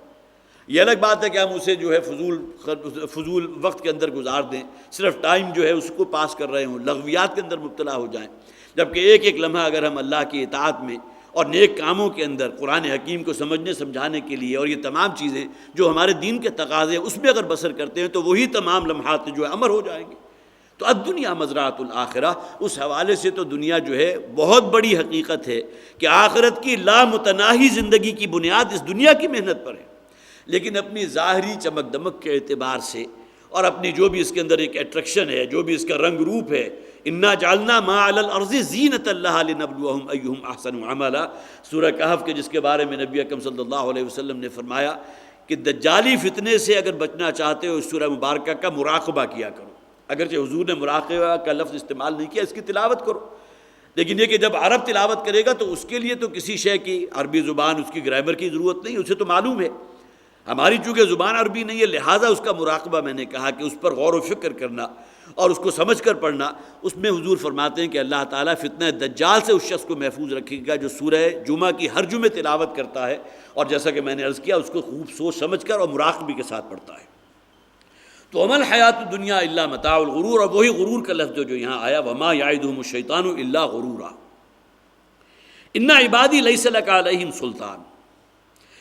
یہ الگ بات ہے کہ ہم اسے جو ہے فضول وقت کے اندر گزار دیں، صرف ٹائم جو ہے اس کو پاس کر رہے ہوں، لغویات کے اندر مبتلا ہو جائیں. جبکہ ایک ایک لمحہ اگر ہم اللہ کی اطاعت میں اور نیک کاموں کے اندر قرآن حکیم کو سمجھنے سمجھانے کے لیے اور یہ تمام چیزیں جو ہمارے دین کے تقاضے اس میں اگر بسر کرتے ہیں تو وہی تمام لمحات جو ہے امر ہو جائیں گے. تو الدنیا مزرعۃ الآخرہ، اس حوالے سے تو دنیا جو ہے بہت بڑی حقیقت ہے کہ آخرت کی لامتناہی زندگی کی بنیاد اس دنیا کی محنت پر ہے، لیکن اپنی ظاہری چمک دمک کے اعتبار سے اور اپنی جو بھی اس کے اندر ایک اٹریکشن ہے، جو بھی اس کا رنگ روپ ہے، انا جعلنا ما علی الارض زینۃ لہا لنبلوہم ایہم احسن عملا، سورہ کہف کے جس کے بارے میں نبی اکرم صلی اللہ علیہ وسلم نے فرمایا کہ دجالی فتنے سے اگر بچنا چاہتے ہو اس سورہ مبارکہ کا مراقبہ کیا کرو۔ اگرچہ حضور نے مراقبہ کا لفظ استعمال نہیں کیا، اس کی تلاوت کرو، لیکن یہ کہ جب عرب تلاوت کرے گا تو اس کے لیے تو کسی شے کی عربی زبان، اس کی گرامر کی ضرورت نہیں، اسے تو معلوم ہے۔ ہماری چونکہ زبان عربی نہیں ہے، لہٰذا اس کا مراقبہ، میں نے کہا کہ اس پر غور و فکر کرنا اور اس کو سمجھ کر پڑھنا، اس میں حضور فرماتے ہیں کہ اللہ تعالیٰ فتنہ دجال سے اس شخص کو محفوظ رکھے گا جو سورہ جمعہ کی ہر جمعے تلاوت کرتا ہے، اور جیسا کہ میں نے عرض کیا اس کو خوب سوچ سمجھ کر اور مراقبے کے ساتھ پڑھتا ہے۔ تو عمل حیات الدنیا الا متاع الغرور، اور وہی غرور کا لفظ جو یہاں آیا، وما یعدہم الشیطان الا غرورا، ان عبادی لیس لک علیہم سلطان،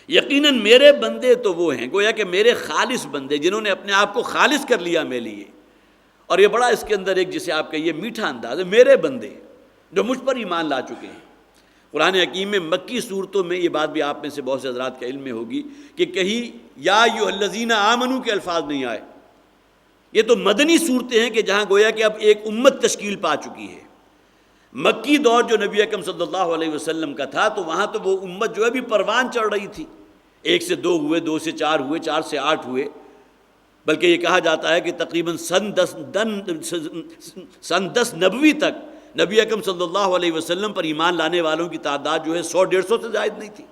یقیناً میرے بندے تو وہ ہیں، گویا کہ میرے خالص بندے جنہوں نے اپنے آپ کو خالص کر لیا میرے لیے، اور یہ بڑا اس کے اندر ایک جسے آپ کہیے میٹھا انداز ہے، میرے بندے جو مجھ پر ایمان لا چکے ہیں۔ قرآن حکیم میں مکی صورتوں میں یہ بات بھی آپ میں سے بہت سے حضرات کے علم میں ہوگی کہ کہیں یا ایھا الذین آمنوا کے الفاظ نہیں آئے، یہ تو مدنی صورتیں ہیں کہ جہاں گویا کہ اب ایک امت تشکیل پا چکی ہے۔ مکی دور جو نبی اکرم صلی اللہ علیہ وسلم کا تھا تو وہاں تو وہ امت جو ہے بھی پروان چڑھ رہی تھی، 1 سے 2 ہوئے، 2 سے 4 ہوئے، 4 سے 8 ہوئے، بلکہ یہ کہا جاتا ہے کہ تقریباً سن 10 نبوی تک نبی اکرم صلی اللہ علیہ وسلم پر ایمان لانے والوں کی تعداد جو ہے 100-150 سے زائد نہیں تھی،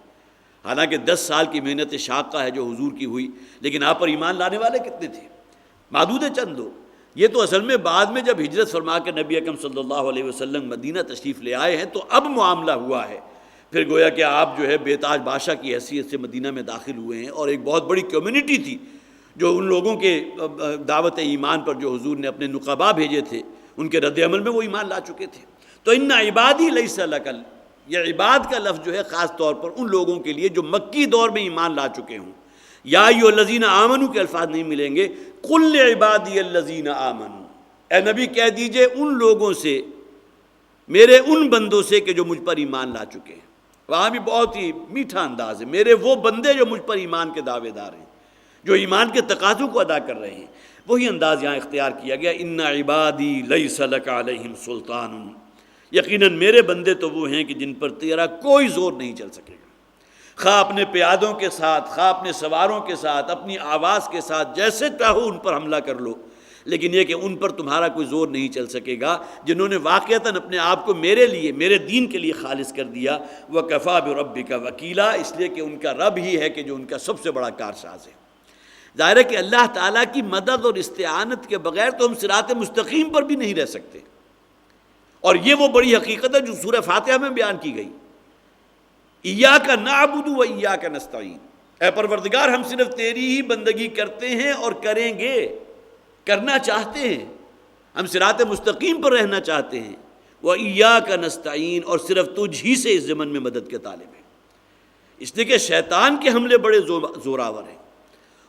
حالانکہ 10 سال کی محنت شاقہ ہے جو حضور کی ہوئی، لیکن آپ پر ایمان لانے والے کتنے تھے؟ معدود چند لوگ۔ یہ تو اصل میں بعد میں جب ہجرت فرما کے نبی اکرم صلی اللہ علیہ وسلم مدینہ تشریف لے آئے ہیں تو اب معاملہ ہوا ہے، پھر گویا کہ آپ جو ہے بے تاج بادشاہ کی حیثیت سے مدینہ میں داخل ہوئے ہیں، اور ایک بہت بڑی کمیونٹی تھی جو ان لوگوں کے دعوت ایمان پر جو حضور نے اپنے نقباء بھیجے تھے ان کے رد عمل میں وہ ایمان لا چکے تھے۔ تو ان عبادی لیس لک، یہ عباد کا لفظ جو ہے خاص طور پر ان لوگوں کے لیے جو مکی دور میں ایمان لا چکے ہوں۔ یا ایھا الذین آمنوا کے الفاظ نہیں ملیں گے، قل لعبادی الذین آمنوا، اے نبی کہہ دیجئے ان لوگوں سے، میرے ان بندوں سے کہ جو مجھ پر ایمان لا چکے ہیں۔ وہاں بھی بہت ہی میٹھا انداز ہے، میرے وہ بندے جو مجھ پر ایمان کے دعوے دار ہیں، جو ایمان کے تقاضوں کو ادا کر رہے ہیں، وہی انداز یہاں اختیار کیا گیا، ان عبادی لیس لک علیہم سلطان، یقیناً میرے بندے تو وہ ہیں کہ جن پر تیرا کوئی زور نہیں چل سکے گا، خواہ اپنے پیادوں کے ساتھ، خواہ اپنے سواروں کے ساتھ، اپنی آواز کے ساتھ، جیسے چاہو ان پر حملہ کر لو، لیکن یہ کہ ان پر تمہارا کوئی زور نہیں چل سکے گا جنہوں نے واقعتاً اپنے آپ کو میرے لیے، میرے دین کے لیے خالص کر دیا۔ وَكَفَى بِرَبِّكَ وَكِيلًا، اس لیے کہ ان کا رب ہی ہے کہ جو ان کا سب سے بڑا کارساز ہے۔ ظاہر ہے کہ اللہ تعالیٰ کی مدد اور استعانت کے بغیر تو ہم صراط مستقیم پر بھی نہیں رہ سکتے، اور یہ وہ بڑی حقیقت ہے جو سورہ فاتحہ میں بیان کی گئی، ایاک نعبد و ایاک نستعین، اے پروردگار ہم صرف تیری ہی بندگی کرتے ہیں اور کریں گے، کرنا چاہتے ہیں، ہم صراط مستقیم پر رہنا چاہتے ہیں، و ایاک نستعین، اور صرف تجھ ہی سے اس زمن میں مدد کے طالب ہیں۔ اس لیے کہ شیطان کے حملے بڑے زوراور ہیں،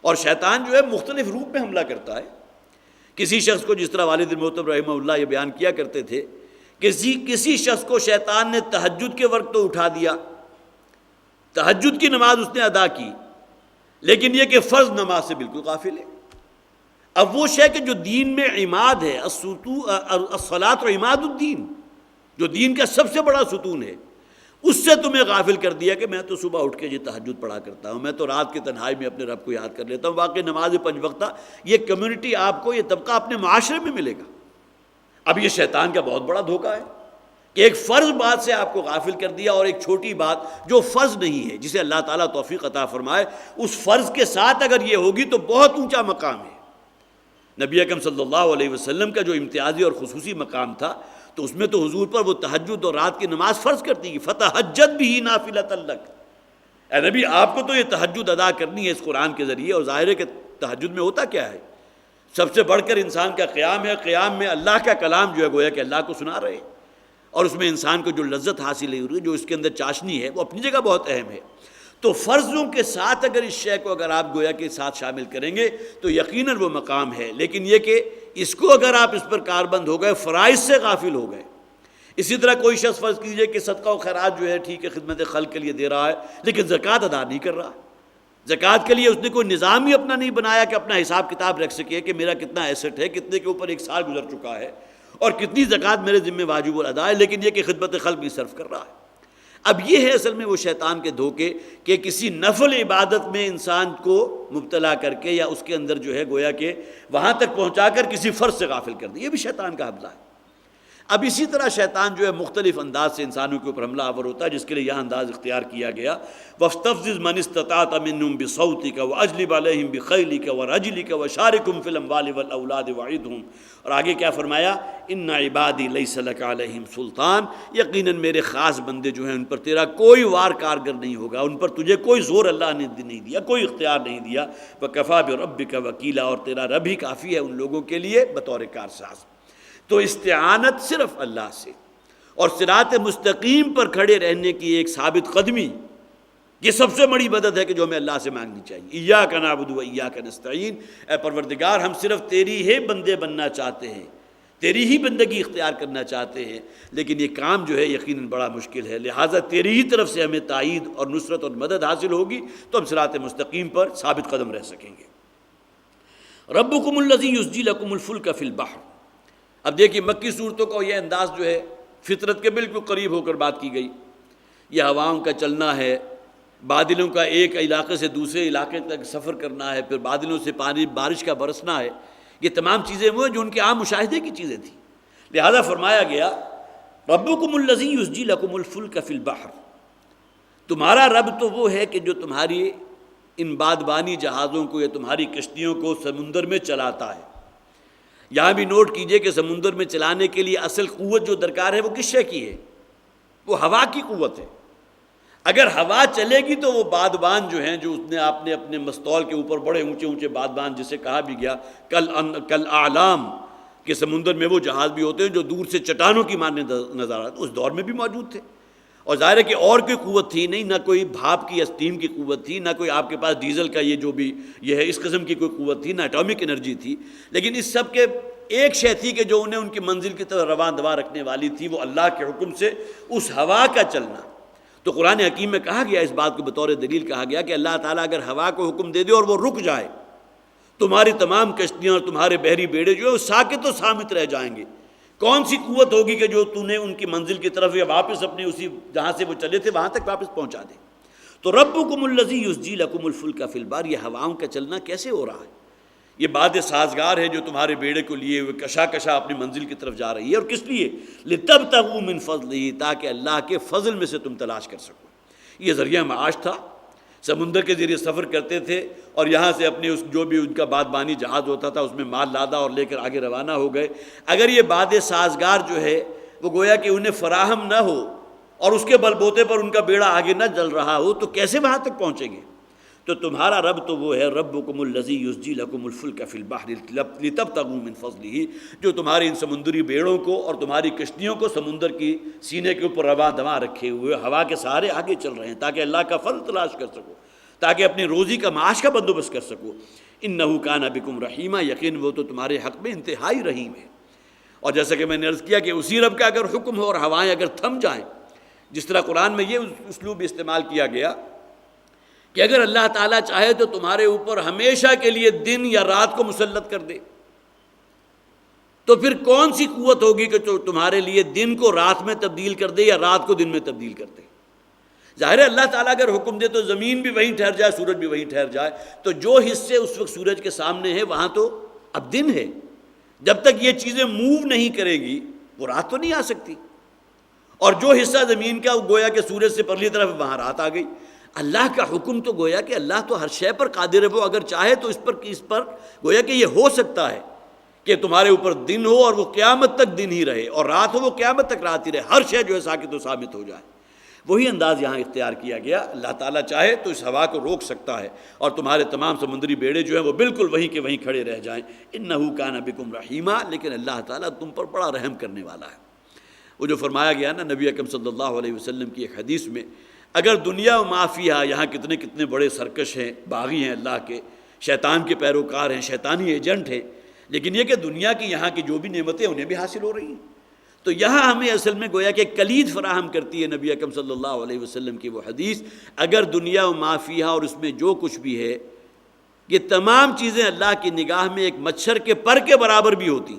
اور شیطان جو ہے مختلف روپ میں حملہ کرتا ہے۔ کسی شخص کو، جس طرح والد محترم رحمہ اللہ یہ بیان کیا کرتے تھے، کسی شخص کو شیطان نے تہجد کے وقت تو اٹھا دیا، تہجد کی نماز اس نے ادا کی، لیکن یہ کہ فرض نماز سے بالکل غافل ہے۔ اب وہ شے کہ جو دین میں عماد ہے، الصلاۃ عماد الدین، جو دین کا سب سے بڑا ستون ہے، اس سے تمہیں غافل کر دیا کہ میں تو صبح اٹھ کے یہ تہجد پڑھا کرتا ہوں، میں تو رات کی تنہائی میں اپنے رب کو یاد کر لیتا ہوں، واقعی نماز 5 وقتہ یہ کمیونٹی آپ کو، یہ طبقہ اپنے معاشرے میں ملے گا۔ اب یہ شیطان کا بہت بڑا دھوکہ ہے کہ ایک فرض بات سے آپ کو غافل کر دیا، اور ایک چھوٹی بات جو فرض نہیں ہے، جسے اللہ تعالیٰ توفیق عطا فرمائے، اس فرض کے ساتھ اگر یہ ہوگی تو بہت اونچا مقام ہے۔ نبی اکرم صلی اللہ علیہ وسلم کا جو امتیازی اور خصوصی مقام تھا، تو اس میں تو حضور پر وہ تہجد اور رات کی نماز فرض کرتی ہے، فتہجد بہ نافلۃ لک، اے نبی آپ کو تو یہ تہجد ادا کرنی ہے اس قرآن کے ذریعے۔ اور ظاہر ہے کہ تہجد میں ہوتا کیا ہے؟ سب سے بڑھ کر انسان کا قیام ہے، قیام میں اللہ کا کلام جو ہے گویا کہ اللہ کو سنا رہے، اور اس میں انسان کو جو لذت حاصل ہو رہی ہے، جو اس کے اندر چاشنی ہے، وہ اپنی جگہ بہت اہم ہے۔ تو فرضوں کے ساتھ اگر اس شے کو اگر آپ گویا کے ساتھ شامل کریں گے تو یقیناً وہ مقام ہے، لیکن یہ کہ اس کو اگر آپ اس پر کاربند ہو گئے، فرائض سے غافل ہو گئے۔ اسی طرح کوئی شخص فرض کیجئے کہ صدقہ و خیرات جو ہے ٹھیک ہے خدمت خلق کے لیے دے رہا ہے، لیکن زکوٰۃ ادا نہیں کر رہا۔ زکوٰۃ کے لیے اس نے کوئی نظام ہی اپنا نہیں بنایا کہ اپنا حساب کتاب رکھ سکے کہ میرا کتنا ایسٹ ہے، کتنے کے اوپر ایک سال گزر چکا ہے اور کتنی زکوٰۃ میرے ذمہ واجب الادا ہے، لیکن یہ کہ خدمت خلق بھی صرف کر رہا ہے۔ اب یہ ہے اصل میں وہ شیطان کے دھوکے کہ کسی نفل عبادت میں انسان کو مبتلا کر کے یا اس کے اندر جو ہے گویا کہ وہاں تک پہنچا کر کسی فرض سے غافل کر دے، یہ بھی شیطان کا حملہ ہے۔ اب اسی طرح شیطان جو ہے مختلف انداز سے انسانوں کے اوپر حملہ آور ہوتا ہے، جس کے لیے یہ انداز اختیار کیا گیا، وَاسْتَفْزِزْ مَنِ اسْتَطَعْتَ مِنْهُمْ بِصَوْتِكَ وَأَجْلِبْ عَلَيْهِمْ بِخَيْلِكَ وَرَجْلِكَ وَشَارِكْهُمْ فِي الْأَمْوَالِ وَالْأَوْلَادِ وَعِدْهُمْ۔ اور آگے کیا فرمایا، إِنَّ عِبَادِي لَيْسَ لَكَ عَلَيْهِمْ سُلْطَان، یقیناً میرے خاص بندے جو ہیں ان پر تیرا کوئی وار کارگر نہیں ہوگا، ان پر تجھے کوئی زور اللہ نے نہیں دیا، کوئی اختیار نہیں دیا۔ وَكَفَى بِرَبِّكَ وَكِيلًا، اور تیرا رب ہی کافی ہے ان لوگوں کے لیے بطور کارساز۔ تو استعانت صرف اللہ سے اور صراط مستقیم پر کھڑے رہنے کی ایک ثابت قدمی، یہ سب سے بڑی مدد ہے کہ جو ہمیں اللہ سے مانگنی چاہیے۔ ایاک نعبد و ایاک نستعین، اے پروردگار ہم صرف تیری ہی بندے بننا چاہتے ہیں، تیری ہی بندگی اختیار کرنا چاہتے ہیں، لیکن یہ کام جو ہے یقیناً بڑا مشکل ہے، لہٰذا تیری ہی طرف سے ہمیں تائید اور نصرت اور مدد حاصل ہوگی تو ہم صراط مستقیم پر ثابت قدم رہ سکیں گے۔ ربکم الذی یزجی لکم الفلک فی البحر۔ اب دیکھیے مکی صورتوں کا یہ انداز جو ہے فطرت کے بالکل قریب ہو کر بات کی گئی، یہ ہواؤں کا چلنا ہے، بادلوں کا ایک علاقے سے دوسرے علاقے تک سفر کرنا ہے، پھر بادلوں سے پانی بارش کا برسنا ہے، یہ تمام چیزیں وہ ہیں جو ان کے عام مشاہدے کی چیزیں تھیں۔ لہذا فرمایا گیا ربکم الذی یزجی لکم الفلک فی البحر، تمہارا رب تو وہ ہے کہ جو تمہاری ان بادبانی جہازوں کو یا تمہاری کشتیوں کو سمندر میں چلاتا ہے۔ یہاں بھی نوٹ کیجئے کہ سمندر میں چلانے کے لیے اصل قوت جو درکار ہے وہ کس شے کی ہے؟ وہ ہوا کی قوت ہے۔ اگر ہوا چلے گی تو وہ بادبان جو ہیں جو آپ نے اپنے مستول کے اوپر بڑے اونچے اونچے بادبان جسے کہا بھی گیا کل اعلام کہ سمندر میں وہ جہاز بھی ہوتے ہیں جو دور سے چٹانوں کی مانند نظر آتے، اس دور میں بھی موجود تھے، اور ظاہر ہے کہ اور کوئی قوت تھی نہیں، نہ کوئی بھاپ کی یا اسٹیم کی قوت تھی، نہ کوئی آپ کے پاس ڈیزل کا یہ جو بھی یہ ہے اس قسم کی کوئی قوت تھی، نہ اٹامک انرجی تھی، لیکن اس سب کے ایک شے تھی کہ جو انہیں ان کی منزل کی طرف رواں دواں رکھنے والی تھی، وہ اللہ کے حکم سے اس ہوا کا چلنا۔ تو قرآن حکیم میں کہا گیا، اس بات کو بطور دلیل کہا گیا کہ اللہ تعالیٰ اگر ہوا کو حکم دے دے اور وہ رک جائے، تمہاری تمام کشتیاں اور تمہارے بحری بیڑے جو ہیں وہ ساکت و صامت رہ جائیں گے۔ کون سی قوت ہوگی کہ جو تو نے ان کی منزل کی طرف یا واپس اپنے اسی جہاں سے وہ چلے تھے وہاں تک واپس پہنچا دے؟ تو ربکم الذی یزجی لکم الفلک فی البحر، یہ ہواؤں کا چلنا کیسے ہو رہا ہے؟ یہ باد سازگار ہے جو تمہارے بیڑے کو لیے ہوئے کشا کشا اپنی منزل کی طرف جا رہی ہے، اور کس لیے؟ لتبتغوا من فضلہ، تاکہ اللہ کے فضل میں سے تم تلاش کر سکو۔ یہ ذریعہ معاش تھا، سمندر کے ذریعے سفر کرتے تھے اور یہاں سے اپنے اس جو بھی ان کا بادبانی جہاز ہوتا تھا اس میں مال لادا اور لے کر آگے روانہ ہو گئے۔ اگر یہ باد سازگار جو ہے وہ گویا کہ انہیں فراہم نہ ہو اور اس کے بل بوتے پر ان کا بیڑا آگے نہ چل رہا ہو تو کیسے وہاں تک پہنچیں گے؟ تو تمہارا رب تو وہ ہے ربکم الذی یزجی لکم الفلک فی البحر لتبتغوا من فضلہ، جو تمہاری ان سمندری بیڑوں کو اور تمہاری کشتیوں کو سمندر کی سینے کے اوپر رواں دواں رکھے ہوئے ہوا کے سہارے آگے چل رہے ہیں تاکہ اللہ کا فضل تلاش کر سکو، تاکہ اپنی روزی کا معاش کا بندوبست کر سکو۔ انہ کان بکم رحیما، یقین وہ تو تمہارے حق میں انتہائی رحیم ہے۔ اور جیسا کہ میں نے عرض کیا کہ اسی رب کا اگر حکم ہو اور ہوائیں اگر تھم جائیں، جس طرح قرآن میں یہ اسلوب استعمال کیا گیا کہ اگر اللہ تعالیٰ چاہے تو تمہارے اوپر ہمیشہ کے لیے دن یا رات کو مسلط کر دے، تو پھر کون سی قوت ہوگی کہ جو تمہارے لیے دن کو رات میں تبدیل کر دے یا رات کو دن میں تبدیل کر دے؟ ظاہر ہے اللہ تعالیٰ اگر حکم دے تو زمین بھی وہیں ٹھہر جائے، سورج بھی وہیں ٹھہر جائے، تو جو حصے اس وقت سورج کے سامنے ہیں وہاں تو اب دن ہے، جب تک یہ چیزیں موو نہیں کرے گی وہ رات تو نہیں آ سکتی، اور جو حصہ زمین کا گویا کہ سورج سے پرلی طرف وہاں رات آ گئی۔ اللہ کا حکم تو گویا کہ اللہ تو ہر شے پر قادر ہے، وہ اگر چاہے تو اس پر گویا کہ یہ ہو سکتا ہے کہ تمہارے اوپر دن ہو اور وہ قیامت تک دن ہی رہے، اور رات ہو وہ قیامت تک رات ہی رہے، ہر شے جو ہے ساکت و ثابت ہو جائے۔ وہی انداز یہاں اختیار کیا گیا، اللہ تعالیٰ چاہے تو اس ہوا کو روک سکتا ہے اور تمہارے تمام سمندری بیڑے جو ہیں وہ بالکل وہیں کے وہیں کھڑے رہ جائیں۔ انہ کان بکم رحیما، لیکن اللہ تعالیٰ تم پر بڑا رحم کرنے والا ہے۔ وہ جو فرمایا گیا نا نبی اکرم صلی اللہ علیہ وسلم کی ایک حدیث میں، اگر دنیا و ما فیہا، یہاں کتنے کتنے بڑے سرکش ہیں، باغی ہیں اللہ کے، شیطان کے پیروکار ہیں، شیطانی ایجنٹ ہیں، لیکن یہ کہ دنیا کی یہاں کی جو بھی نعمتیں انہیں بھی حاصل ہو رہی ہیں. تو یہاں ہمیں اصل میں گویا کہ کلید فراہم کرتی ہے نبی اکرم صلی اللہ علیہ وسلم کی وہ حدیث، اگر دنیا و ما فیہا اور اس میں جو کچھ بھی ہے یہ تمام چیزیں اللہ کی نگاہ میں ایک مچھر کے پر کے برابر بھی ہوتی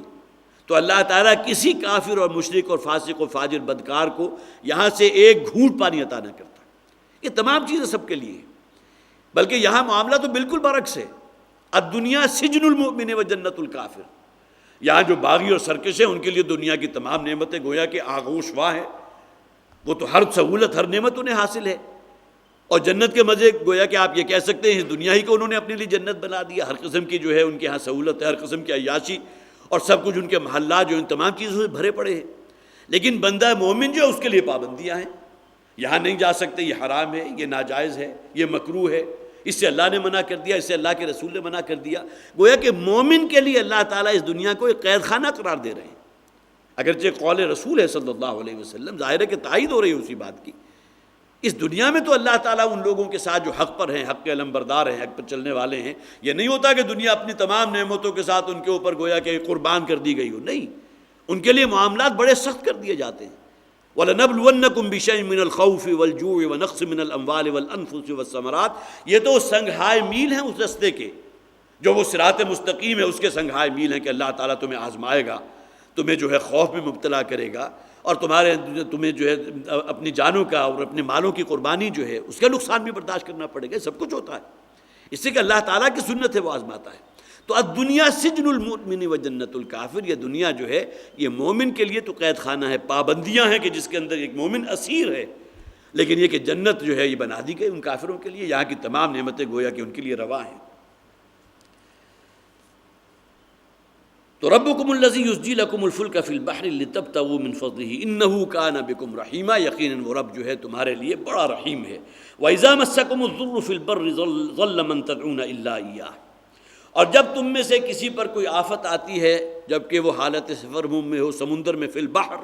تو اللہ تعالیٰ کسی کافر اور مشرک اور فاسق و فاجر بدکار کو یہاں سے ایک گھونٹ پانی عطا نہ کرتا. یہ تمام چیزیں سب کے لیے ہیں، بلکہ یہاں معاملہ تو بالکل برعکس ہے. الدنیا سجن المؤمن و جنت الکافر. یہاں جو باغی اور سرکش ہیں ان کے لیے دنیا کی تمام نعمتیں گویا کہ آغوش واہ ہے، وہ تو ہر سہولت ہر نعمت انہیں حاصل ہے، اور جنت کے مزے گویا کہ آپ یہ کہہ سکتے ہیں اس دنیا ہی کو انہوں نے اپنے لیے جنت بنا دیا. ہر قسم کی جو ہے ان کے ہاں سہولت ہے، ہر قسم کی عیاشی اور سب کچھ ان کے محلات جو ان تمام چیزوں سے بھرے پڑے ہیں. لیکن بندہ مومن جو ہے اس کے لیے پابندیاں ہیں، یہاں نہیں جا سکتے، یہ حرام ہے، یہ ناجائز ہے، یہ مکروہ ہے، اس سے اللہ نے منع کر دیا، اس سے اللہ کے رسول نے منع کر دیا. گویا کہ مومن کے لیے اللہ تعالیٰ اس دنیا کو ایک قید خانہ قرار دے رہے ہیں. اگرچہ قول رسول ہے صلی اللہ علیہ وسلم، ظاہر ہے کہ تائید ہو رہی ہے اسی بات کی. اس دنیا میں تو اللہ تعالیٰ ان لوگوں کے ساتھ جو حق پر ہیں، حق کے علمبردار ہیں، حق پر چلنے والے ہیں، یہ نہیں ہوتا کہ دنیا اپنی تمام نعمتوں کے ساتھ ان کے اوپر گویا کہ قربان کر دی گئی ہو. نہیں، ان کے لیے معاملات بڑے سخت کر دیے جاتے ہیں. وَلَنَبْلُوَنَّكُمْ بِشَيْءٍ مِّنَ الْخَوْفِ وَالْجُوعِ وَنَقْصٍ مِّنَ الْأَمْوَالِ وَالْأَنفُسِ وَالثَّمَرَاتِ. یہ تو سنگھائے میل ہیں اس رستے کے، جو وہ صراط مستقیم ہے اس کے سنگھائے میل ہیں کہ اللہ تعالیٰ تمہیں آزمائے گا، تمہیں جو ہے خوف میں مبتلا کرے گا، اور تمہیں جو ہے اپنی جانوں کا اور اپنے مالوں کی قربانی جو ہے اس کا نقصان بھی برداشت کرنا پڑے گا. سب کچھ ہوتا ہے، اس سے کہ اللہ تعالیٰ کی سنت ہے وہ آزماتا ہے. تو الدنیا سجن المؤمن و جنت الکافر. یہ دنیا جو ہے یہ مومن کے لیے تو قید خانہ ہے، پابندیاں ہیں کہ جس کے اندر ایک مومن اسیر ہے، لیکن یہ کہ جنت جو ہے یہ بنا دی گئی ان کافروں کے لیے. یہاں کی تمام نعمتیں گویا کہ ان کے لیے روا ہیں. تو ربکم الذی یزجی لکم الفلک فی البحر لتبتغوا من فضلہ انہ کان بکم رحیما. یقیناً وہ رب جو ہے تمہارے لیے بڑا رحیم ہے. وَإِذَا مَسَّكُمُ الضُّرُّ فِي الْبَرِّ ضَلَّ مَن تَدْعُونَ إِلَّا إِيَّاهُ. اور جب تم میں سے کسی پر کوئی آفت آتی ہے جبکہ وہ حالت سفر میں ہو، سمندر میں، فی البحر،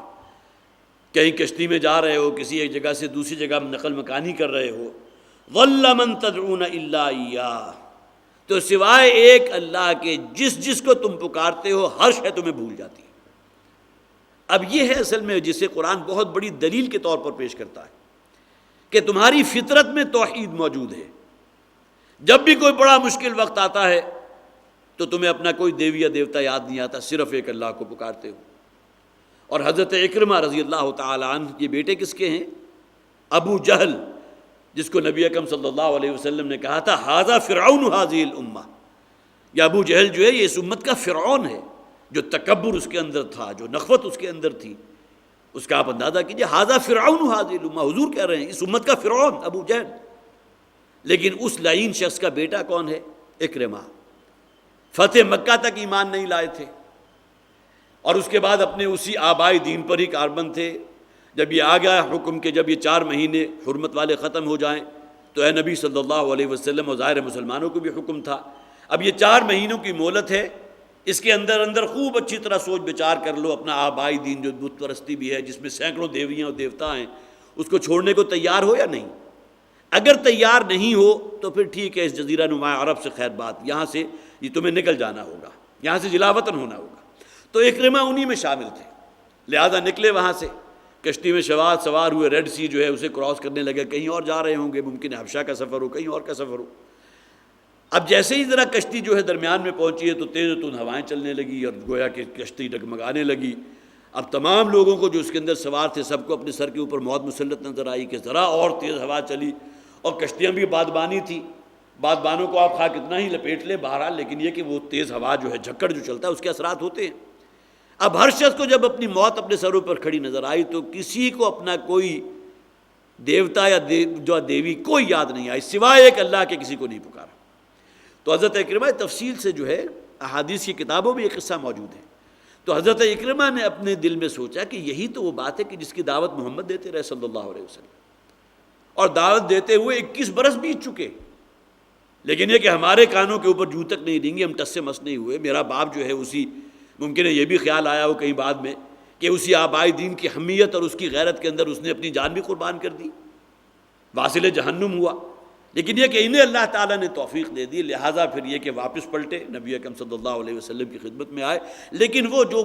کہیں کشتی میں جا رہے ہو، کسی ایک جگہ سے دوسری جگہ نقل مکانی کر رہے ہو، ضَلَّ مَن تَدْعُونَ إِلَّا إِيَّاهُ، تو سوائے ایک اللہ کے جس کو تم پکارتے ہو ہر شے تمہیں بھول جاتی ہے. اب یہ ہے اصل میں جسے قرآن بہت بڑی دلیل کے طور پر پیش کرتا ہے کہ تمہاری فطرت میں توحید موجود ہے. جب بھی کوئی بڑا مشکل وقت آتا ہے تو تمہیں اپنا کوئی دیوی یا دیوتا یاد نہیں آتا، صرف ایک اللہ کو پکارتے ہو. اور حضرت اکرمہ رضی اللہ تعالی عنہ یہ بیٹے کس کے ہیں؟ ابو جہل، جس کو نبی اکرم صلی اللہ علیہ وسلم نے کہا تھا ھذا فرعون ھذہ الامہ. یہ ابو جہل جو ہے یہ اس امت کا فرعون ہے. جو تکبر اس کے اندر تھا، جو نخوت اس کے اندر تھی، اس کا آپ اندازہ کیجئے. ھذا فرعون ھذہ الامہ، حضور کہہ رہے ہیں اس امت کا فرعون ابو جہل. لیکن اس لعین شخص کا بیٹا کون ہے؟ اکرمہ. فتح مکہ تک ایمان نہیں لائے تھے، اور اس کے بعد اپنے اسی آبائی دین پر ہی کاربند تھے. جب یہ آ گیا حکم کہ جب یہ 4 مہینے حرمت والے ختم ہو جائیں تو اے نبی صلی اللہ علیہ وسلم، اور ظاہر مسلمانوں کو بھی حکم تھا، اب یہ 4 مہینوں کی مہلت ہے، اس کے اندر خوب اچھی طرح سوچ بچار کر لو. اپنا آبائی دین جو بت پرستی بھی ہے، جس میں سینکڑوں دیویاں اور دیوتا ہیں، اس کو چھوڑنے کو تیار ہو یا نہیں؟ اگر تیار نہیں ہو تو پھر ٹھیک ہے، اس جزیرہ نما عرب سے خیر بات، یہاں سے یہ تمہیں نکل جانا ہوگا، یہاں سے جلا وطن ہونا ہوگا. تو اکرمہ انہی میں شامل تھے، لہذا نکلے وہاں سے، کشتی میں سوار ہوئے، ریڈ سی جو ہے اسے کراس کرنے لگے. کہیں اور جا رہے ہوں گے، ممکن ہے حبشہ کا سفر ہو، کہیں اور کا سفر ہو. اب جیسے ہی ذرا کشتی جو ہے درمیان میں پہنچی ہے تو تیز و تند ہوائیں چلنے لگی اور گویا کہ کشتی ڈگمگانے لگی. اب تمام لوگوں کو جو اس کے اندر سوار تھے سب کو اپنے سر کے اوپر موت مسلط نظر آئی کہ ذرا اور تیز ہوا چلی، اور کشتیاں بھی بادبانی تھی. بادبانوں کو آپ خواہ کتنا ہی لپیٹ لے بہرحال، لیکن یہ کہ وہ تیز ہوا جو ہے، جھکڑ جو چلتا ہے، اس کے اثرات ہوتے ہیں. اب ہر شخص کو جب اپنی موت اپنے سروں پر کھڑی نظر آئی تو کسی کو اپنا کوئی دیوتا یا جو دیوی کوئی یاد نہیں آئی، سوائے ایک اللہ کے کسی کو نہیں پکارا. تو حضرت اکرمہ تفصیل سے جو ہے احادیث کی کتابوں میں یہ قصہ موجود ہے. تو حضرت اکرمہ نے اپنے دل میں سوچا کہ یہی تو وہ بات ہے کہ جس کی دعوت محمد دیتے رہے صلی اللہ علیہ وسلم، اور دعوت دیتے ہوئے 21 برس بیت چکے، لیکن یہ کہ ہمارے کانوں کے اوپر جو تک نہیں رینگی، ہم ٹس سے مس نہیں ہوئے. میرا باپ جو ہے اسی، ممکن ہے یہ بھی خیال آیا ہو کہیں بعد میں کہ اسی آبائی دین کی حمیت اور اس کی غیرت کے اندر اس نے اپنی جان بھی قربان کر دی. واصل جہنم ہوا، لیکن یہ کہ انہیں اللہ تعالیٰ نے توفیق دے دی، لہٰذا پھر یہ کہ واپس پلٹے، نبی اکرم صلی اللہ علیہ وسلم کی خدمت میں آئے۔ لیکن وہ جو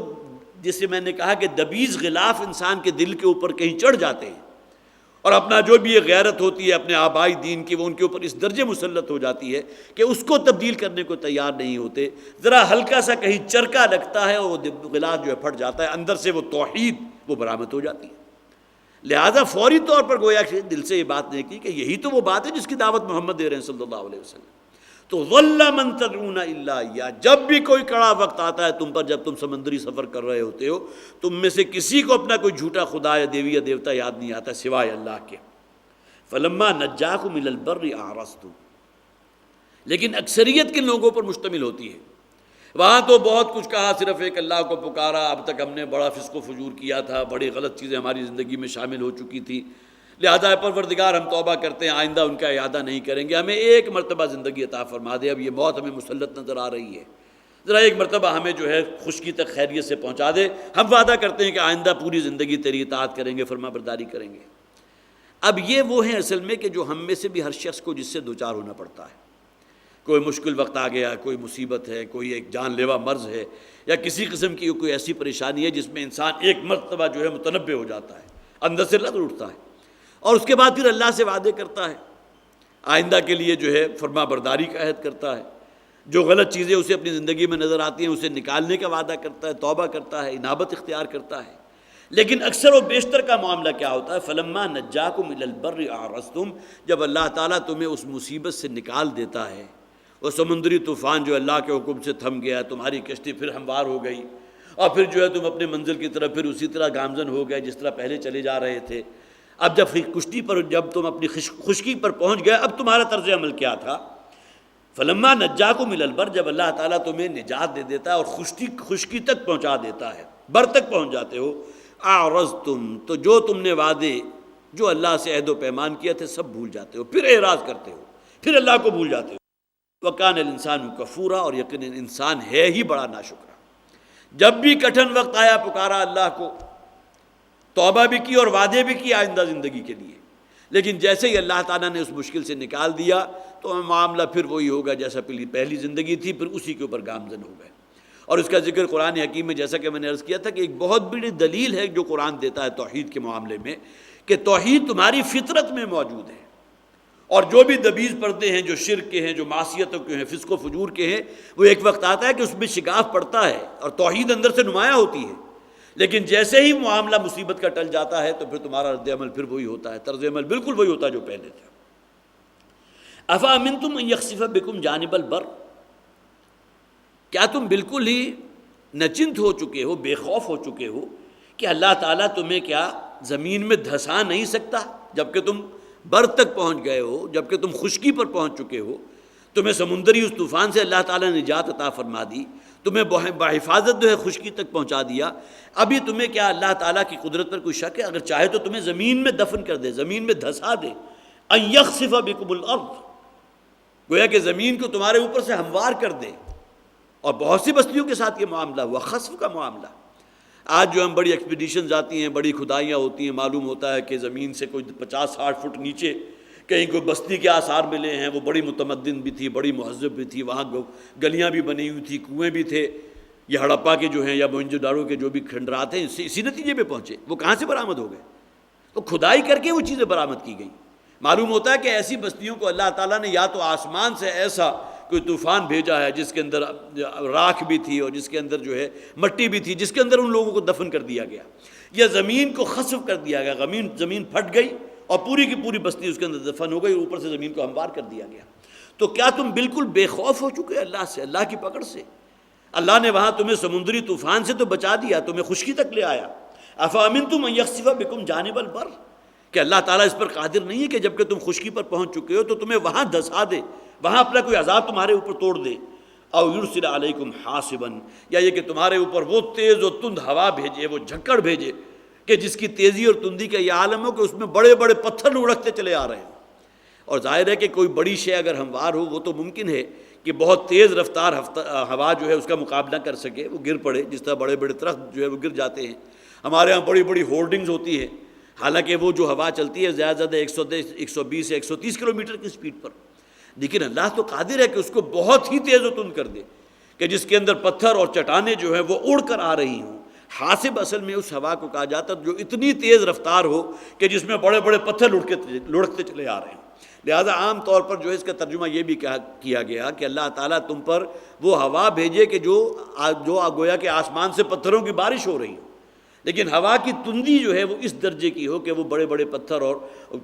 جسے میں نے کہا کہ دبیز غلاف انسان کے دل کے اوپر کہیں چڑھ جاتے ہیں، اور اپنا جو بھی یہ غیرت ہوتی ہے اپنے آبائی دین کی، وہ ان کے اوپر اس درجے مسلط ہو جاتی ہے کہ اس کو تبدیل کرنے کو تیار نہیں ہوتے۔ ذرا ہلکا سا کہیں چرکا لگتا ہے اور وہ غلاف جو ہے پھٹ جاتا ہے، اندر سے وہ توحید وہ برآمد ہو جاتی ہے۔ لہذا فوری طور پر گویا کہ دل سے یہ بات نہیں کی کہ یہی تو وہ بات ہے جس کی دعوت محمد دے رہے ہیں صلی اللہ علیہ وسلم۔ تو ظل من تدعون الا اياه، جب بھی کوئی کڑا وقت آتا ہے تم پر، جب تم سمندری سفر کر رہے ہوتے ہو، تم میں سے کسی کو اپنا کوئی جھوٹا خدا یا دیوی یا دیوتا یاد نہیں آتا سوائے اللہ کے۔ فلما نجاکم الى البر اعرضتم، لیکن اکثریت کن لوگوں پر مشتمل ہوتی ہے؟ وہاں تو بہت کچھ کہا، صرف ایک اللہ کو پکارا، اب تک ہم نے بڑا فسق و فجور کیا تھا، بڑی غلط چیزیں ہماری زندگی میں شامل ہو چکی تھی، لہذا پروردگار ہم توبہ کرتے ہیں، آئندہ ان کا اعادہ نہیں کریں گے، ہمیں ایک مرتبہ زندگی عطا فرما دے، اب یہ موت ہمیں مسلط نظر آ رہی ہے، ذرا ایک مرتبہ ہمیں جو ہے خشکی تک خیریت سے پہنچا دے، ہم وعدہ کرتے ہیں کہ آئندہ پوری زندگی تیری اطاعت کریں گے، فرما برداری کریں گے۔ اب یہ وہ ہیں اصل میں کہ جو ہم میں سے بھی ہر شخص کو جس سے دوچار ہونا پڑتا ہے، کوئی مشکل وقت آ گیا، کوئی مصیبت ہے، کوئی ایک جان لیوا مرض ہے، یا کسی قسم کی کوئی ایسی پریشانی ہے جس میں انسان ایک مرتبہ جو ہے متنبع ہو جاتا ہے، اندر سے لرز اٹھتا ہے، اور اس کے بعد پھر اللہ سے وعدے کرتا ہے، آئندہ کے لیے جو ہے فرما برداری کا عہد کرتا ہے، جو غلط چیزیں اسے اپنی زندگی میں نظر آتی ہیں اسے نکالنے کا وعدہ کرتا ہے، توبہ کرتا ہے، انابت اختیار کرتا ہے۔ لیکن اکثر و بیشتر کا معاملہ کیا ہوتا ہے؟ فلما نجاکم الی البر اعرضتم، جب اللہ تعالیٰ تمہیں اس مصیبت سے نکال دیتا ہے، وہ سمندری طوفان جو اللہ کے حکم سے تھم گیا، تمہاری کشتی پھر ہموار ہو گئی، اور پھر جو ہے تم اپنے منزل کی طرف پھر اسی طرح گامزن ہو گئے جس طرح پہلے چلے جا رہے تھے۔ اب جب کشتی پر، جب تم اپنی خشکی پر پہنچ گئے، اب تمہارا طرز عمل کیا تھا؟ فلما نجاکم الی البر، جب اللہ تعالیٰ تمہیں نجات دے دیتا ہے اور خشکی تک پہنچا دیتا ہے، بر تک پہنچ جاتے ہو، اعرضتم، تو جو تم نے وعدے جو اللہ سے عہد و پیمان کیا تھے سب بھول جاتے ہو، پھر اعراض کرتے ہو، پھر اللہ کو بھول جاتے ہو۔ وَكَانَ الْإِنسَانُ كَفُورًا، اور یقیناً انسان ہے ہی بڑا ناشکرا۔ جب بھی کٹھن وقت آیا پکارا اللہ کو، توبہ بھی کی اور وعدے بھی کی آئندہ زندگی کے لیے، لیکن جیسے ہی اللہ تعالیٰ نے اس مشکل سے نکال دیا تو معاملہ پھر وہی ہوگا جیسا پہلی زندگی تھی، پھر اسی کے اوپر گامزن ہو گئے۔ اور اس کا ذکر قرآن حکیم میں جیسا کہ میں نے عرض کیا تھا کہ ایک بہت بڑی دلیل ہے جو قرآن دیتا ہے توحید کے معاملے میں، کہ توحید تمہاری فطرت میں موجود ہے، اور جو بھی دبیز پردے ہیں، جو شرک کے ہیں، جو معصیتوں کے ہیں، فسق و فجور کے ہیں، وہ ایک وقت آتا ہے کہ اس میں شگاف پڑتا ہے اور توحید اندر سے نمایاں ہوتی ہے، لیکن جیسے ہی معاملہ مصیبت کا ٹل جاتا ہے تو پھر تمہارا رد عمل پھر وہی ہوتا ہے، طرز عمل بالکل وہی ہوتا ہے جو پہلے تھا۔ افامنتم ان یخسف بکم جانب البر، کیا تم بالکل ہی نچنت ہو چکے ہو، بے خوف ہو چکے ہو کہ اللہ تعالیٰ تمہیں کیا زمین میں دھسا نہیں سکتا؟ جبکہ تم بر تک پہنچ گئے ہو، جبکہ تم خشکی پر پہنچ چکے ہو، تمہیں سمندری اس طوفان سے اللہ تعالیٰ نے نجات عطا فرما دی، تمہیں بحفاظت جو ہے خشکی تک پہنچا دیا، ابھی تمہیں کیا اللہ تعالیٰ کی قدرت پر کوئی شک ہے؟ اگر چاہے تو تمہیں زمین میں دفن کر دے، زمین میں دھسا دے، ان یخسف بکم الارض، گویا کہ زمین کو تمہارے اوپر سے ہموار کر دے۔ اور بہت سی بستیوں کے ساتھ یہ معاملہ ہوا، خسف کا معاملہ۔ آج جو ہم بڑی ایکسپیڈیشنز آتی ہیں، بڑی کھدائیاں ہوتی ہیں، معلوم ہوتا ہے کہ زمین سے کوئی 50-60 فٹ نیچے کہیں کوئی بستی کے آثار ملے ہیں، وہ بڑی متمدن بھی تھی، بڑی مہذب بھی تھی، وہاں گلیاں بھی بنی ہوئی تھی، کنویں بھی تھے، یہ ہڑپا کے جو ہیں یا موہنجو داڑو کے جو بھی کھنڈرات ہیں اسی نتیجے پہ پہنچے۔ وہ کہاں سے برآمد ہو گئے؟ تو کھدائی کر کے وہ چیزیں برآمد کی گئیں۔ معلوم ہوتا ہے کہ ایسی بستیوں کو اللہ تعالیٰ نے یا تو آسمان سے ایسا کوئی طوفان بھیجا ہے جس کے اندر راکھ بھی تھی اور جس کے اندر جو ہے مٹی بھی تھی، جس کے اندر ان لوگوں کو دفن کر دیا گیا، یا زمین کو خسف کر دیا گیا، زمین پھٹ گئی اور پوری کی پوری بستی اس کے اندر دفن ہو گئی، اوپر سے زمین کو ہموار کر دیا گیا۔ تو کیا تم بالکل بے خوف ہو چکے اللہ سے، اللہ کی پکڑ سے؟ اللہ نے وہاں تمہیں سمندری طوفان سے تو بچا دیا، تمہیں خشکی تک لے آیا۔ افامنتم ان یخسف بکم جانب البر، کہ اللہ تعالیٰ اس پر قادر نہیں ہے کہ جب کہ تم خشکی پر پہنچ چکے ہو تو تمہیں وہاں دھسا دے، وہاں اپنا کوئی عذاب تمہارے اوپر توڑ دے، او یرسل علیکم حاصبا، یا یہ کہ تمہارے اوپر وہ تیز و تند ہوا بھیجے، وہ جھکڑ بھیجے کہ جس کی تیزی اور تندی کا یہ عالم ہو کہ اس میں بڑے بڑے پتھر لڑکتے چلے آ رہے ہیں۔ اور ظاہر ہے کہ کوئی بڑی شے اگر ہموار ہو وہ تو ممکن ہے کہ بہت تیز رفتار ہوا جو ہے اس کا مقابلہ کر سکے، وہ گر پڑے، جس طرح بڑے بڑے درخت جو ہے وہ گر جاتے ہیں۔ ہمارے ہاں بڑی بڑی ہورڈنگز ہوتی ہیں، حالانکہ وہ جو ہوا چلتی ہے زیادہ زیادہ 120 سے 130 کلومیٹر کی سپیڈ پر، لیکن اللہ تو قادر ہے کہ اس کو بہت ہی تیز و تند کر دے کہ جس کے اندر پتھر اور چٹانیں جو ہیں وہ اڑ کر آ رہی ہوں۔ حاسب اصل میں اس ہوا کو کہا جاتا ہے جو اتنی تیز رفتار ہو کہ جس میں بڑے بڑے پتھر لڑکتے چلے آ رہے ہیں۔ لہذا عام طور پر جو ہے اس کا ترجمہ یہ بھی کیا گیا کہ اللہ تعالیٰ تم پر وہ ہوا بھیجے کہ جو گویا کہ آسمان سے پتھروں کی بارش ہو رہی ہو، لیکن ہوا کی تندی جو ہے وہ اس درجے کی ہو کہ وہ بڑے بڑے پتھر اور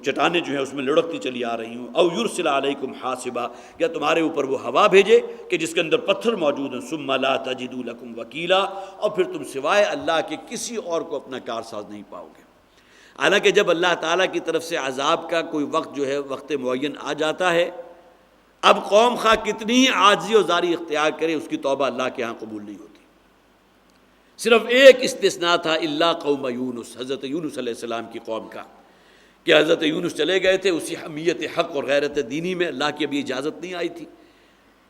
چٹانیں جو ہیں اس میں لڑکتی چلی آ رہی ہوں۔ او یرسل علیکم حاصبا، یا تمہارے اوپر وہ ہوا بھیجے کہ جس کے اندر پتھر موجود ہیں، ثم لا تجدوا لکم وکیلا، اور پھر تم سوائے اللہ کے کسی اور کو اپنا کارساز نہیں پاؤ گے۔ حالانکہ جب اللہ تعالیٰ کی طرف سے عذاب کا کوئی وقت جو ہے وقت معین آ جاتا ہے، اب قوم خواہ کتنی ہی عاجزی و زاری اختیار کرے اس کی توبہ اللہ کے ہاں قبول نہیں ہوتی۔ صرف ایک استثناء تھا، الا قوم یونس، حضرت یونس علیہ السلام کی قوم کا، کہ حضرت یونس چلے گئے تھے اسی حمیت حق اور غیرت دینی میں، اللہ کی ابھی اجازت نہیں آئی تھی،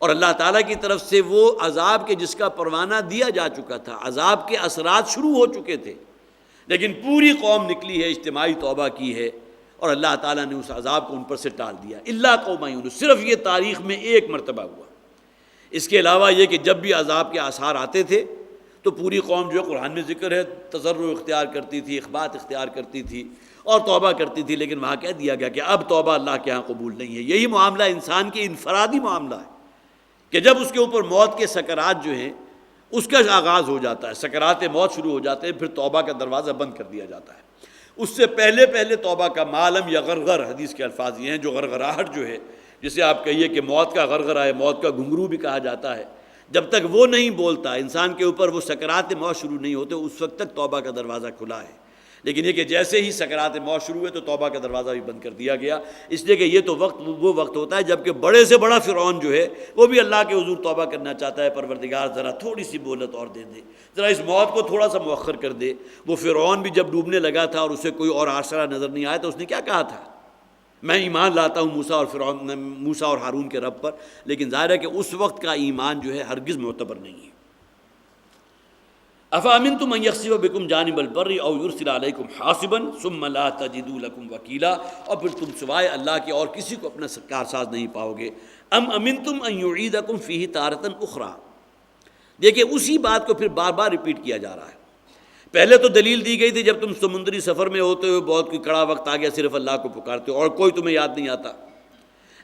اور اللہ تعالیٰ کی طرف سے وہ عذاب کے جس کا پروانہ دیا جا چکا تھا، عذاب کے اثرات شروع ہو چکے تھے، لیکن پوری قوم نکلی ہے، اجتماعی توبہ کی ہے، اور اللہ تعالیٰ نے اس عذاب کو ان پر سے ٹال دیا۔ الا قوم یونس، صرف یہ تاریخ میں ایک مرتبہ ہوا۔ اس کے علاوہ یہ کہ جب بھی عذاب کے آثار آتے تھے تو پوری قوم جو ہے، قرآن میں ذکر ہے، تضرع اختیار کرتی تھی، اخبات اختیار کرتی تھی اور توبہ کرتی تھی، لیکن وہاں کہہ دیا گیا کہ اب توبہ اللہ کے ہاں قبول نہیں ہے۔ یہی معاملہ انسان کے انفرادی معاملہ ہے کہ جب اس کے اوپر موت کے سکرات جو ہیں اس کا آغاز ہو جاتا ہے، سکرات موت شروع ہو جاتے ہیں، پھر توبہ کا دروازہ بند کر دیا جاتا ہے۔ اس سے پہلے توبہ کا معلم یا غرغر، حدیث کے الفاظ یہ ہیں، جو غرغراہٹ جو ہے، جسے آپ کہیے کہ موت کا غرغرہ ہے، موت کا گھنگرو بھی کہا جاتا ہے، جب تک وہ نہیں بولتا، انسان کے اوپر وہ سکرات موت شروع نہیں ہوتے، اس وقت تک توبہ کا دروازہ کھلا ہے۔ لیکن یہ کہ جیسے ہی سکرات موت شروع ہوئے تو توبہ کا دروازہ بھی بند کر دیا گیا، اس لیے کہ یہ تو وہ وقت ہوتا ہے جب کہ بڑے سے بڑا فرعون جو ہے وہ بھی اللہ کے حضور توبہ کرنا چاہتا ہے، پروردگار ذرا تھوڑی سی مہلت اور دے دے، ذرا اس موت کو تھوڑا سا مؤخر کر دے۔ وہ فرعون بھی جب ڈوبنے لگا تھا اور اسے کوئی اور آسرا نظر نہیں آیا تو اس نے کیا کہا تھا؟ میں ایمان لاتا ہوں موسیٰ اور ہارون کے رب پر، لیکن ظاہر ہے کہ اس وقت کا ایمان جو ہے ہرگز معتبر نہیں ہے۔ افامنتم ان یخسف بکم جانب البر او یرسل علیکم حاصبا ثم لا تجدوا لکم وکیلا، اور پھر تم سوائے اللہ کے اور کسی کو اپنا کارساز نہیں پاؤ گے۔ ام امنتم ان یعیدکم فیہ تارۃ اخری، دیکھیں اسی بات کو پھر بار بار ریپیٹ کیا جا رہا ہے۔ پہلے تو دلیل دی گئی تھی جب تم سمندری سفر میں ہوتے ہو، بہت کوئی کڑا وقت آ گیا، صرف اللہ کو پکارتے ہو اور کوئی تمہیں یاد نہیں آتا۔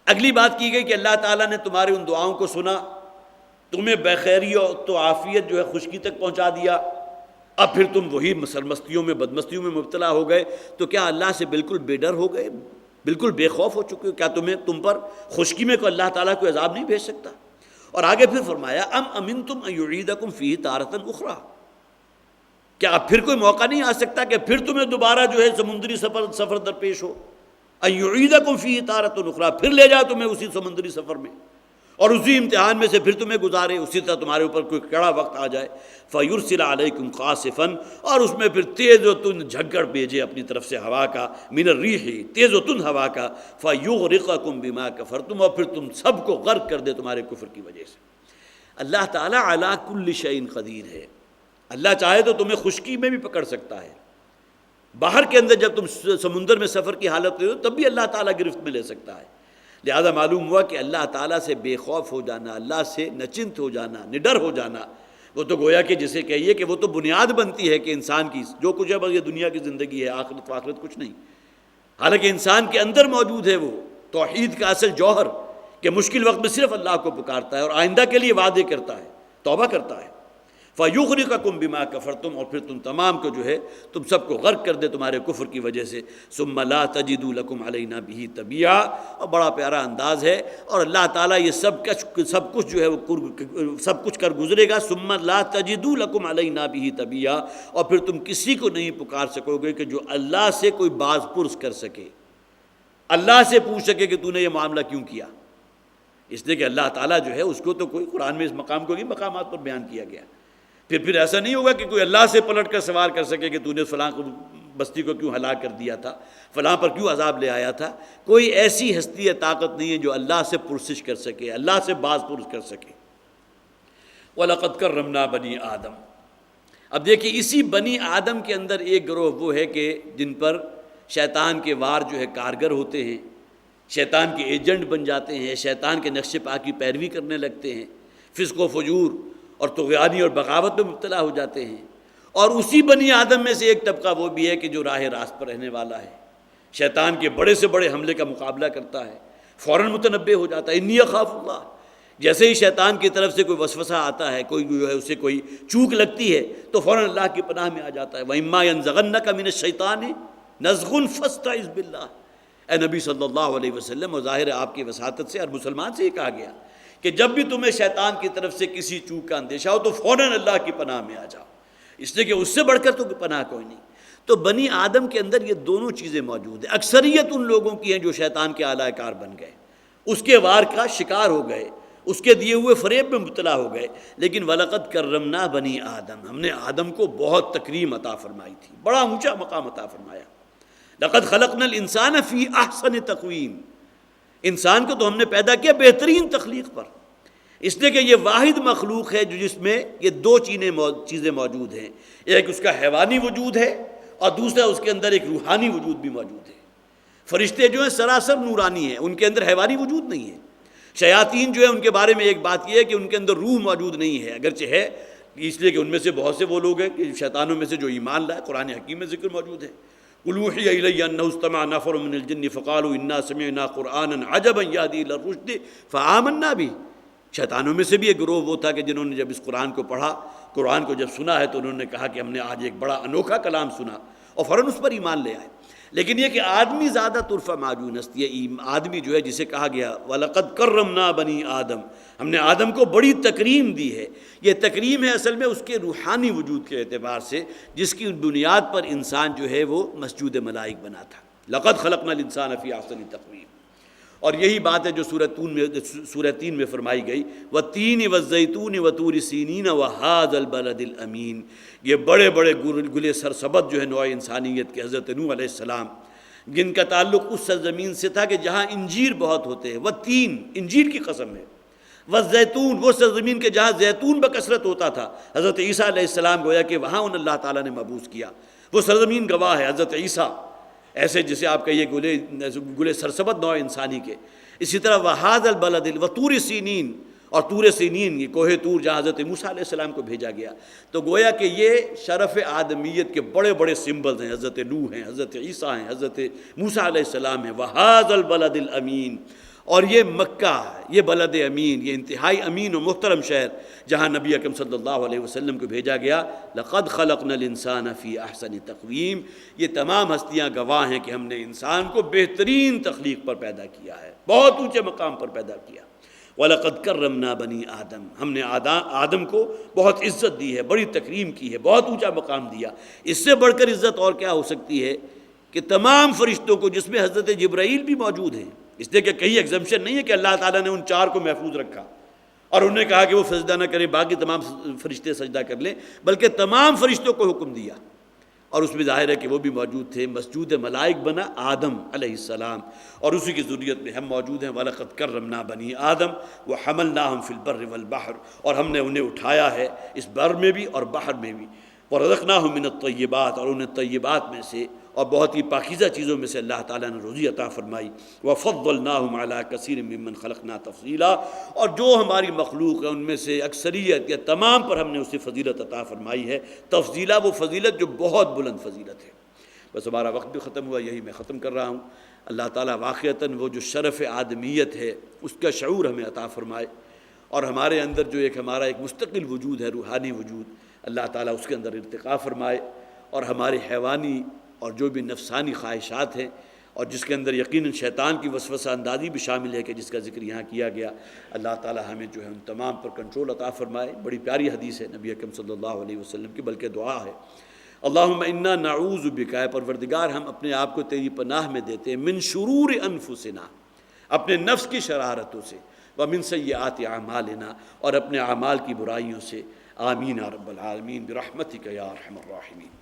اگلی بات کی گئی کہ اللہ تعالیٰ نے تمہاری ان دعاؤں کو سنا، تمہیں بخیری اور تو عافیت جو ہے خشکی تک پہنچا دیا، اب پھر تم وہی سرمستیوں میں بدمستیوں میں مبتلا ہو گئے، تو کیا اللہ سے بالکل بے ڈر ہو گئے، بالکل بے خوف ہو چکے ہو؟ کیا تم پر خشکی میں کوئی اللہ تعالیٰ کوئی عذاب نہیں بھیج سکتا؟ اور آگے پھر فرمایا ام امنتم ان یعیدکم فیہ تارۃ اخری، کیا اب پھر کوئی موقع نہیں آ سکتا کہ پھر تمہیں دوبارہ جو ہے سمندری سفر درپیش ہو؟ ان یعیدکم فیہ تارۃ اخری، پھر لے جائے تمہیں اسی سمندری سفر میں اور اسی امتحان میں سے پھر تمہیں گزارے، اسی طرح تمہارے اوپر کوئی کڑا وقت آ جائے، فیرسل علیکم قاصفا، اور اس میں پھر تیز و تند جھگڑ بھیجے اپنی طرف سے ہوا کا، من الریح، تیز و تند ہوا کا، فیغرقکم بما کفرتم، اور پھر تم سب کو غرق کر دے تمہارے کفر کی وجہ سے۔ اللہ تعالیٰ علی کل شیء قدیر ہے، اللہ چاہے تو تمہیں خشکی میں بھی پکڑ سکتا ہے، باہر کے اندر جب تم سمندر میں سفر کی حالت میں ہو تب بھی اللہ تعالیٰ گرفت میں لے سکتا ہے۔ لہذا معلوم ہوا کہ اللہ تعالیٰ سے بے خوف ہو جانا، اللہ سے نچنت ہو جانا، نڈر ہو جانا، وہ تو گویا کہ جسے کہیے کہ وہ تو بنیاد بنتی ہے کہ انسان کی جو کچھ ہے بس یہ دنیا کی زندگی ہے، آخرت و آخرت کچھ نہیں، حالانکہ انسان کے اندر موجود ہے وہ توحید کا اصل جوہر کہ مشکل وقت میں صرف اللہ کو پکارتا ہے اور آئندہ کے لیے وعدے کرتا ہے، توبہ کرتا ہے۔ فَيُغْرِقَكُمْ بِمَا كَفَرْتُمْ، اور پھر تم تمام کو جو ہے تم سب کو غرق کر دے تمہارے کفر کی وجہ سے۔ ثُمَّ لَا تَجِدُوا لَكُمْ عَلَيْنَا بِهِ تَبِيعًا، اور بڑا پیارا انداز ہے، اور اللہ تعالیٰ یہ سب کچھ جو ہے وہ سب کچھ کر گزرے گا۔ ثُمَّ لَا تَجِدُوا لَكُمْ عَلَيْنَا بِهِ تَبِيعًا، اور پھر تم کسی کو نہیں پکار سکو گے کہ جو اللہ سے کوئی باز پرس کر سکے، اللہ سے پوچھ سکے کہ تو نے یہ معاملہ کیوں کیا، اس لیے کہ اللہ تعالیٰ جو ہے اس کو تو کوئی قرآن میں اس مقام کو بھی مقامات پر بیان کیا گیا۔ پھر ایسا نہیں ہوگا کہ کوئی اللہ سے پلٹ کر سوال کر سکے کہ تو نے فلاں بستی کو کیوں ہلاک کر دیا تھا، فلاں پر کیوں عذاب لے آیا تھا۔ کوئی ایسی ہستی یا طاقت نہیں ہے جو اللہ سے پرسش کر سکے، اللہ سے باز پرس کر سکے۔ وَلَقَدْ كَرَّمْنَا بَنِي آدم، اب دیکھیے اسی بنی آدم کے اندر ایک گروہ وہ ہے کہ جن پر شیطان کے وار جو ہے کارگر ہوتے ہیں، شیطان کے ایجنٹ بن جاتے ہیں، شیطان کے نقش پا کی پیروی کرنے لگتے ہیں، فسق و فجور اور طغیانی اور بغاوت میں مبتلا ہو جاتے ہیں۔ اور اسی بنی آدم میں سے ایک طبقہ وہ بھی ہے کہ جو راہ راست پر رہنے والا ہے، شیطان کے بڑے سے بڑے حملے کا مقابلہ کرتا ہے، فوراً متنبہ ہو جاتا ہے، انی اخاف اللہ۔ جیسے ہی شیطان کی طرف سے کوئی وسوسہ آتا ہے، کوئی جو ہے اسے کوئی چوک لگتی ہے، تو فوراً اللہ کی پناہ میں آ جاتا ہے، وَإِمَّا يَنزَغَنَّكَ مِنَ الشَّيْطَانِ نَزْغٌ فَاسْتَعِذْ بِاللَّهِ۔ اے نبی صلی اللہ علیہ وسلم، اور ظاہر ہے آپ کی وساطت سے ہر مسلمان سے یہ کہا گیا کہ جب بھی تمہیں شیطان کی طرف سے کسی چوک کا اندیشہ ہو تو فوراً اللہ کی پناہ میں آ جاؤ، اس لیے کہ اس سے بڑھ کر تو پناہ کوئی نہیں۔ تو بنی آدم کے اندر یہ دونوں چیزیں موجود ہیں۔ اکثریت ان لوگوں کی ہیں جو شیطان کے اعلی کار بن گئے، اس کے وار کا شکار ہو گئے، اس کے دیے ہوئے فریب میں مبتلا ہو گئے۔ لیکن وَلَقَدْ كَرَّمْنَا بَنِي آدم، ہم نے آدم کو بہت تکریم عطا فرمائی تھی، بڑا اونچا مقام عطا فرمایا۔ لَقَدْ خَلَقْنَا الْإِنسَانَ فِي أَحْسَنِ تَقْوِيمٍ، انسان کو تو ہم نے پیدا کیا بہترین تخلیق پر، اس لیے کہ یہ واحد مخلوق ہے جو جس میں یہ دو چیزیں موجود ہیں، ایک اس کا حیوانی وجود ہے اور دوسرا اس کے اندر ایک روحانی وجود بھی موجود ہے۔ فرشتے جو ہیں سراسر نورانی ہیں، ان کے اندر حیوانی وجود نہیں ہے۔ شیاطین جو ہے ان کے بارے میں ایک بات یہ ہے کہ ان کے اندر روح موجود نہیں ہے، اگرچہ ہے، اس لیے کہ ان میں سے بہت سے وہ لوگ ہیں کہ شیطانوں میں سے جو ایمان لائے، قرآن حکیم میں ذکر موجود ہے، قُلْ أُوحِيَ إِلَيَّ أَنَّهُ اسْتَمَعَ نَفَرٌ مِّنَ الْجِنِّ فَقَالُوا إِنَّا سَمِعْنَا قُرْآنًا عَجَبًا يَهْدِي إِلَى الرُّشْدِ فَآمَنَّا بِهِ۔ شیطانوں میں سے بھی ایک گروہ وہ تھا کہ جنہوں نے جب اس قرآن کو پڑھا، قرآن کو جب سنا ہے تو انہوں نے کہا کہ ہم نے آج ایک بڑا انوکھا کلام سنا، اور فوراً اس پر ایمان لے آئے۔ لیکن یہ کہ آدمی زیادہ طرفہ معجون است، یہ آدمی جو ہے جسے کہا گیا وَلَقَدْ كَرَّمْنَا بَنِي آدم، ہم نے آدم کو بڑی تکریم دی ہے، یہ تکریم ہے اصل میں اس کے روحانی وجود کے اعتبار سے، جس کی بنیاد پر انسان جو ہے وہ مسجود ملائک بنا تھا۔ لَقَدْ خَلَقْنَا الْإِنسَانَ فِي أَحْسَنِ تَقْوِيمٍ۔ اور یہی بات ہے جو سورہ 3 میں فرمائی گئی، وَالتِّينِ وَالزَّيْتُونِ وَطُورِ سِينِينَ وَهَٰذَا الْبَلَدِ الْأَمِينِ۔ یہ بڑے بڑے گلے سرسبد جو ہے نوع انسانیت کے حضرت نوح علیہ السلام، جن کا تعلق اس سرزمین سے تھا کہ جہاں انجیر بہت ہوتے ہیں، والتین، انجیر کی قسم ہے، والزیتون، وہ سرزمین کے جہاں زیتون بکثرت ہوتا تھا۔ حضرت عیسیٰ علیہ السلام گویا کہ وہاں ان اللہ تعالیٰ نے مبعوث کیا، وہ سرزمین گواہ ہے حضرت عیسیٰ، ایسے جسے آپ کہیے گلے سرسبد نوع انسانی کے۔ اسی طرح وَهَٰذَا الْبَلَدِ وَطُورِ سِينِينَ، اور طور سینین، یہ کوہ طور جہاں حضرت موسیٰ علیہ السلام کو بھیجا گیا۔ تو گویا کہ یہ شرف آدمیت کے بڑے بڑے سمبلز ہیں، حضرت نوح ہیں، حضرت عیسیٰ ہیں، حضرت موسیٰ علیہ السلام ہیں، وَهَٰذَا الْبَلَدِ الْأَمِينَ۔ اور یہ مکہ، یہ بلد امین، یہ انتہائی امین و محترم شہر جہاں نبی اکرم صلی اللہ علیہ وسلم کو بھیجا گیا۔ لَقَدْ خَلَقْنَا الْإِنسَانَ فِي أَحْسَنِ تَقْوِيمٍ، یہ تمام ہستیاں گواہ ہیں کہ ہم نے انسان کو بہترین تخلیق پر پیدا کیا ہے، بہت اونچے مقام پر پیدا کیا۔ وَلَقَدْ كَرَّمْنَا بَنِي آدم، ہم نے آدم کو بہت عزت دی ہے، بڑی تکریم کی ہے، بہت اونچا مقام دیا۔ اس سے بڑھ کر عزت اور کیا ہو سکتی ہے کہ تمام فرشتوں کو، جس میں حضرت جبرائیل بھی موجود ہیں، اس لیے کہ کہیں ایگزمپشن نہیں ہے کہ اللہ تعالیٰ نے ان 4 کو محفوظ رکھا اور انہوں نے کہا کہ وہ سجدہ نہ کریں، باقی تمام فرشتے سجدہ کر لیں، بلکہ تمام فرشتوں کو حکم دیا، اور اس میں ظاہر ہے کہ وہ بھی موجود تھے۔ مسجود ملائک بنا آدم علیہ السلام، اور اسی کی ذریت میں ہم موجود ہیں۔ وَلَقَدْ كَرَّمْنَا بَنِي آدم وَحَمَلْنَاهُمْ فِي الْبَرِّ وَالْبَحْرِ، اور ہم نے انہیں اٹھایا ہے اس بر میں بھی اور بحر میں بھی۔ وَرَزَقْنَاهُمْ مِنَ الطَّيِّبَاتِ، اور انہیں طیبات میں سے اور بہت ہی پاکیزہ چیزوں میں سے اللہ تعالیٰ نے روزی عطا فرمائی۔ وَفَضَّلْنَاهُمْ عَلَىٰ كَثِيرٍ مِّمَّنْ خَلَقْنَا تَفْضِيلًا، اور جو ہماری مخلوق ہے ان میں سے اکثریت یا تمام پر ہم نے اسے فضیلت عطا فرمائی ہے۔ تفضیلہ، وہ فضیلت جو بہت بلند فضیلت ہے۔ بس ہمارا وقت بھی ختم ہوا، یہی میں ختم کر رہا ہوں۔ اللہ تعالیٰ واقعتاً وہ جو شرف آدمیت ہے اس کا شعور ہمیں عطا فرمائے، اور ہمارے اندر جو ہمارا ایک مستقل وجود ہے، روحانی وجود، اللہ تعالیٰ اس کے اندر ارتقا فرمائے، اور ہماری حیوانی اور جو بھی نفسانی خواہشات ہیں، اور جس کے اندر یقیناً شیطان کی وسوسہ اندازی بھی شامل ہے کہ جس کا ذکر یہاں کیا گیا، اللہ تعالیٰ ہمیں جو ہے ان تمام پر کنٹرول عطا فرمائے۔ بڑی پیاری حدیث ہے نبی اکرم صلی اللہ علیہ وسلم کی، بلکہ دعا ہے، اللہم انا نعوذ بک، اے پروردگار ہم اپنے آپ کو تیری پناہ میں دیتے ہیں، من شرور انفسنا، اپنے نفس کی شرارتوں سے، ومن سیئات اعمالنا، اور اپنے اعمال کی برائیوں سے۔ آمین یا رب العالمین برحمتک یا ارحم الراحمین۔